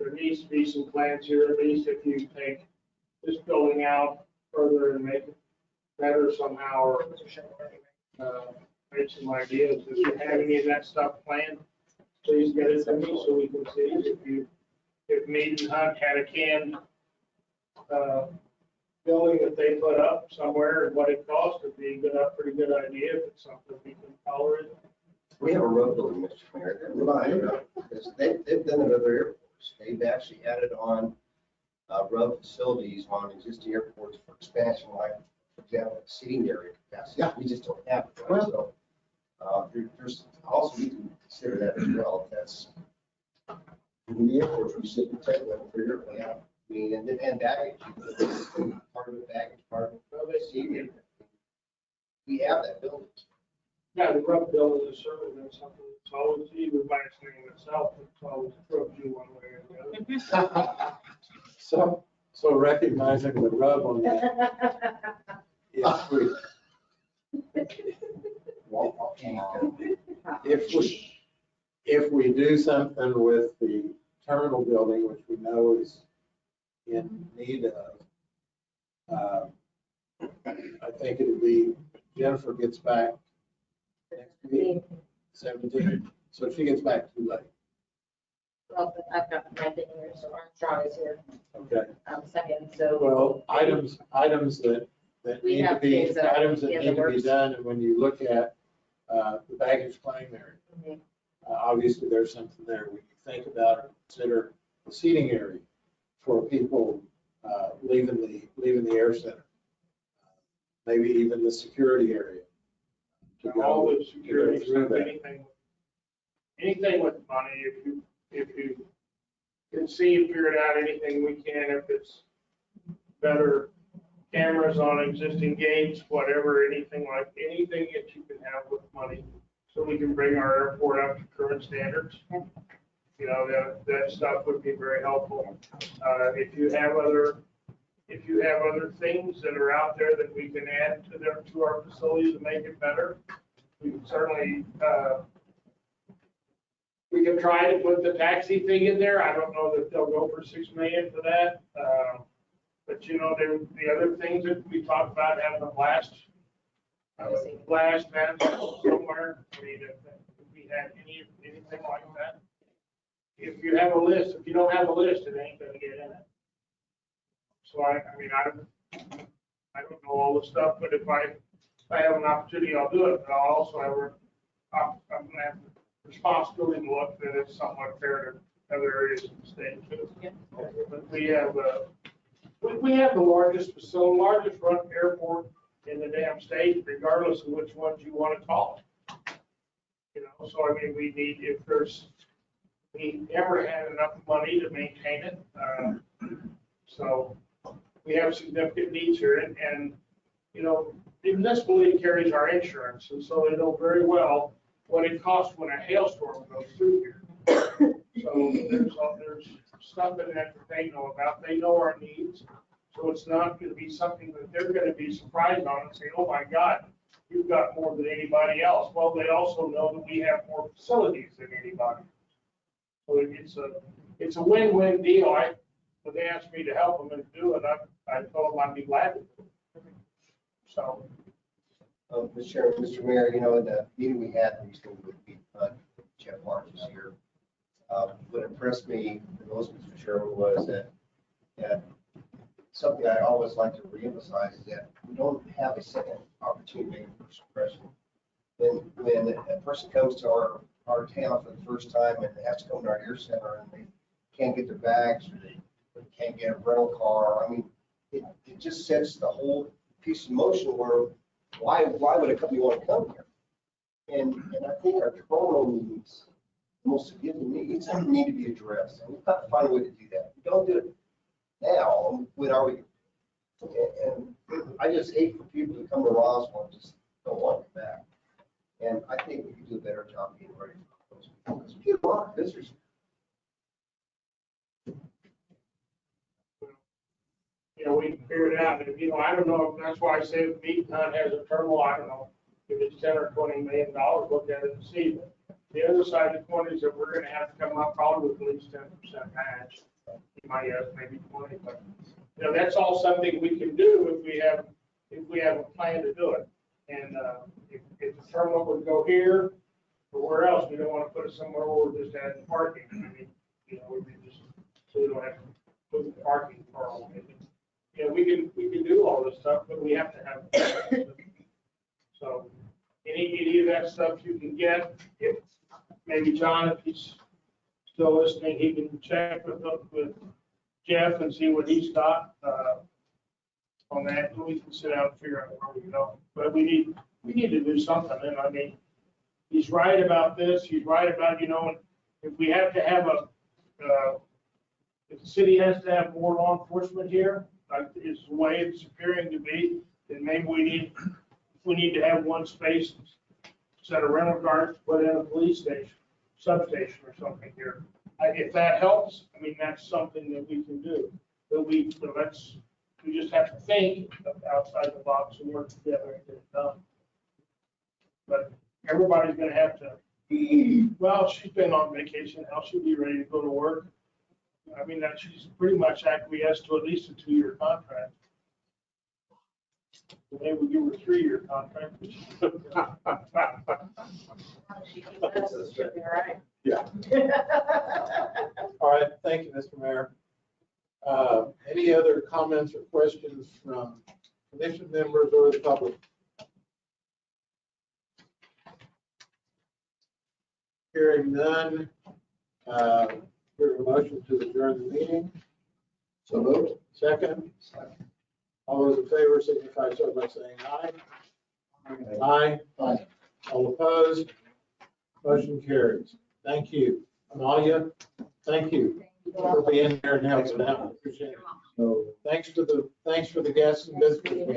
there needs to be some plans here, at least if you take this building out further and make it better somehow, or make some ideas. If you have any of that stuff planned, please get it to me so we can see if Mead and Hunt had a canned building that they put up somewhere and what it cost, it'd be a pretty good idea if it's something we can tolerate. We have a road building, Mr. Mayor. Because they've done it at other airports. They've actually added on road facilities on existing airports for expansion, like, for example, seating area capacity. Yeah. We just don't have it. Right? So there's also, we can consider that as well. That's in the airports, we sit and table and figure it out. I mean, and baggage, part of the baggage, part of the seating area. We have that building. Yeah, the rub building is certainly been something that's always, even by its name itself, it's always rubbed you one way or the other. So recognizing the rub on that, if we do something with the terminal building, which we know is in need of, I think it'll be, Jennifer gets back next week, 17, so she gets back too late. Well, I've got my thing here, so Armstrong is here Okay. second, so. Well, items that We need to have be, things that are items that in the need to be works. done, and when you look at the baggage claim area, Mhm. obviously there's something there. When you think about or consider the seating area for people leaving the air center, maybe even the security area. To All go the security through stuff, that. anything anything with money, if you can see and figure it out, anything we can, if it's better cameras on existing gates, whatever, anything that you can have with money, so we can bring our airport up to current standards. You know, that stuff would be very helpful. If you have other things that are out there that we can add to our facility to make it better, we can certainly, we can try to put the taxi thing in there. I don't know that they'll go for 6 million for that. But you know, the other things that we talked about, having a blast management somewhere. I mean, if we had anything like that. If you have a list, if you don't have a list, it ain't gonna get in it. So I mean, I don't know all the stuff, but if I have an opportunity, I'll do it. But I'll also I'm gonna have the responsibility to look that it's somewhat fair to other areas of the state too. But we have the largest facility, largest run airport in the damn state, regardless of which ones you want to call it. You know, so I mean, we never had enough money to maintain it. So we have significant needs here, and you know, the municipality carries our insurance, and so they know very well what it costs when a hailstorm goes through here. So there's stuff in that they know about. They know our needs. So it's not going to be something that they're going to be surprised on and say, oh my God, you've got more than anybody else. Well, they also know that we have more facilities than anybody. So it's a win-win deal. When they asked me to help them and do it, I told them I'd be glad to do it. So. Mr. Chairman, Mr. Mayor, you know, in the meeting we had recently with Jeff March this year, what impressed me the most, Mr. Chairman, was that something I always like to reemphasize is that we don't have a second opportunity for suppression. When a person comes to our town for the first time and they have to come to our air center and they can't get their bags or they can't get a rental car, I mean, it just sets the whole piece in motion where why would a company want to come here? And I think our terminal needs, the most significant needs, need to be addressed. And we've got to find a way to do that. If we don't do it now, when are we? And I just hate for people to come to Roswell and just don't want to come back. And I think we could do a better job getting ready for those people. Because we get a lot of visitors. You know, we can figure it out. And, you know, I don't know, that's why I say if Meat Hunt has a terminal, I don't know if it's $10 or $20 million, look at it and see. But the other side of the coin is that we're going to have to come up probably with at least 10% match. You might have maybe 20, but you know, that's all something we can do if we have a plan to do it. And if the terminal would go here or where else, we don't want to put it somewhere where we're just adding parking. I mean, you know, we just so we don't have to put the parking car on it. You know, we can do all this stuff, but we have to have. So any of that stuff you can get, if maybe John, if he's still listening, he can check with Jeff and see what he's got on that. And we can sit down and figure out where we go. But we need to do something. And I mean, he's right about this. He's right about, you know, if we have to have if the city has to have more law enforcement here, like is the way it's appearing to be, then maybe we need to have one space, set of rental cars, put in a police station, substation or something here. If that helps, I mean, that's something that we can do. But we just have to think outside the box and work together and get it done. But everybody's going to have to, well, she's been on vacation. Now she'll be ready to go to work. I mean, that she's pretty much acquiesced to at least a 2-year contract. Maybe we give her a 3-year contract. Yeah. All right, thank you, Mr. Mayor. Any other comments or questions from commission members or the public? Hearing none, hear a motion to adjourn the meeting. So moved. Second. All those in favor signify so by saying aye. Aye. Aye. All opposed? Motion carries. Thank you. Amalia, thank you for being there and helping out. Appreciate it. So Thanks for the guests and visitors.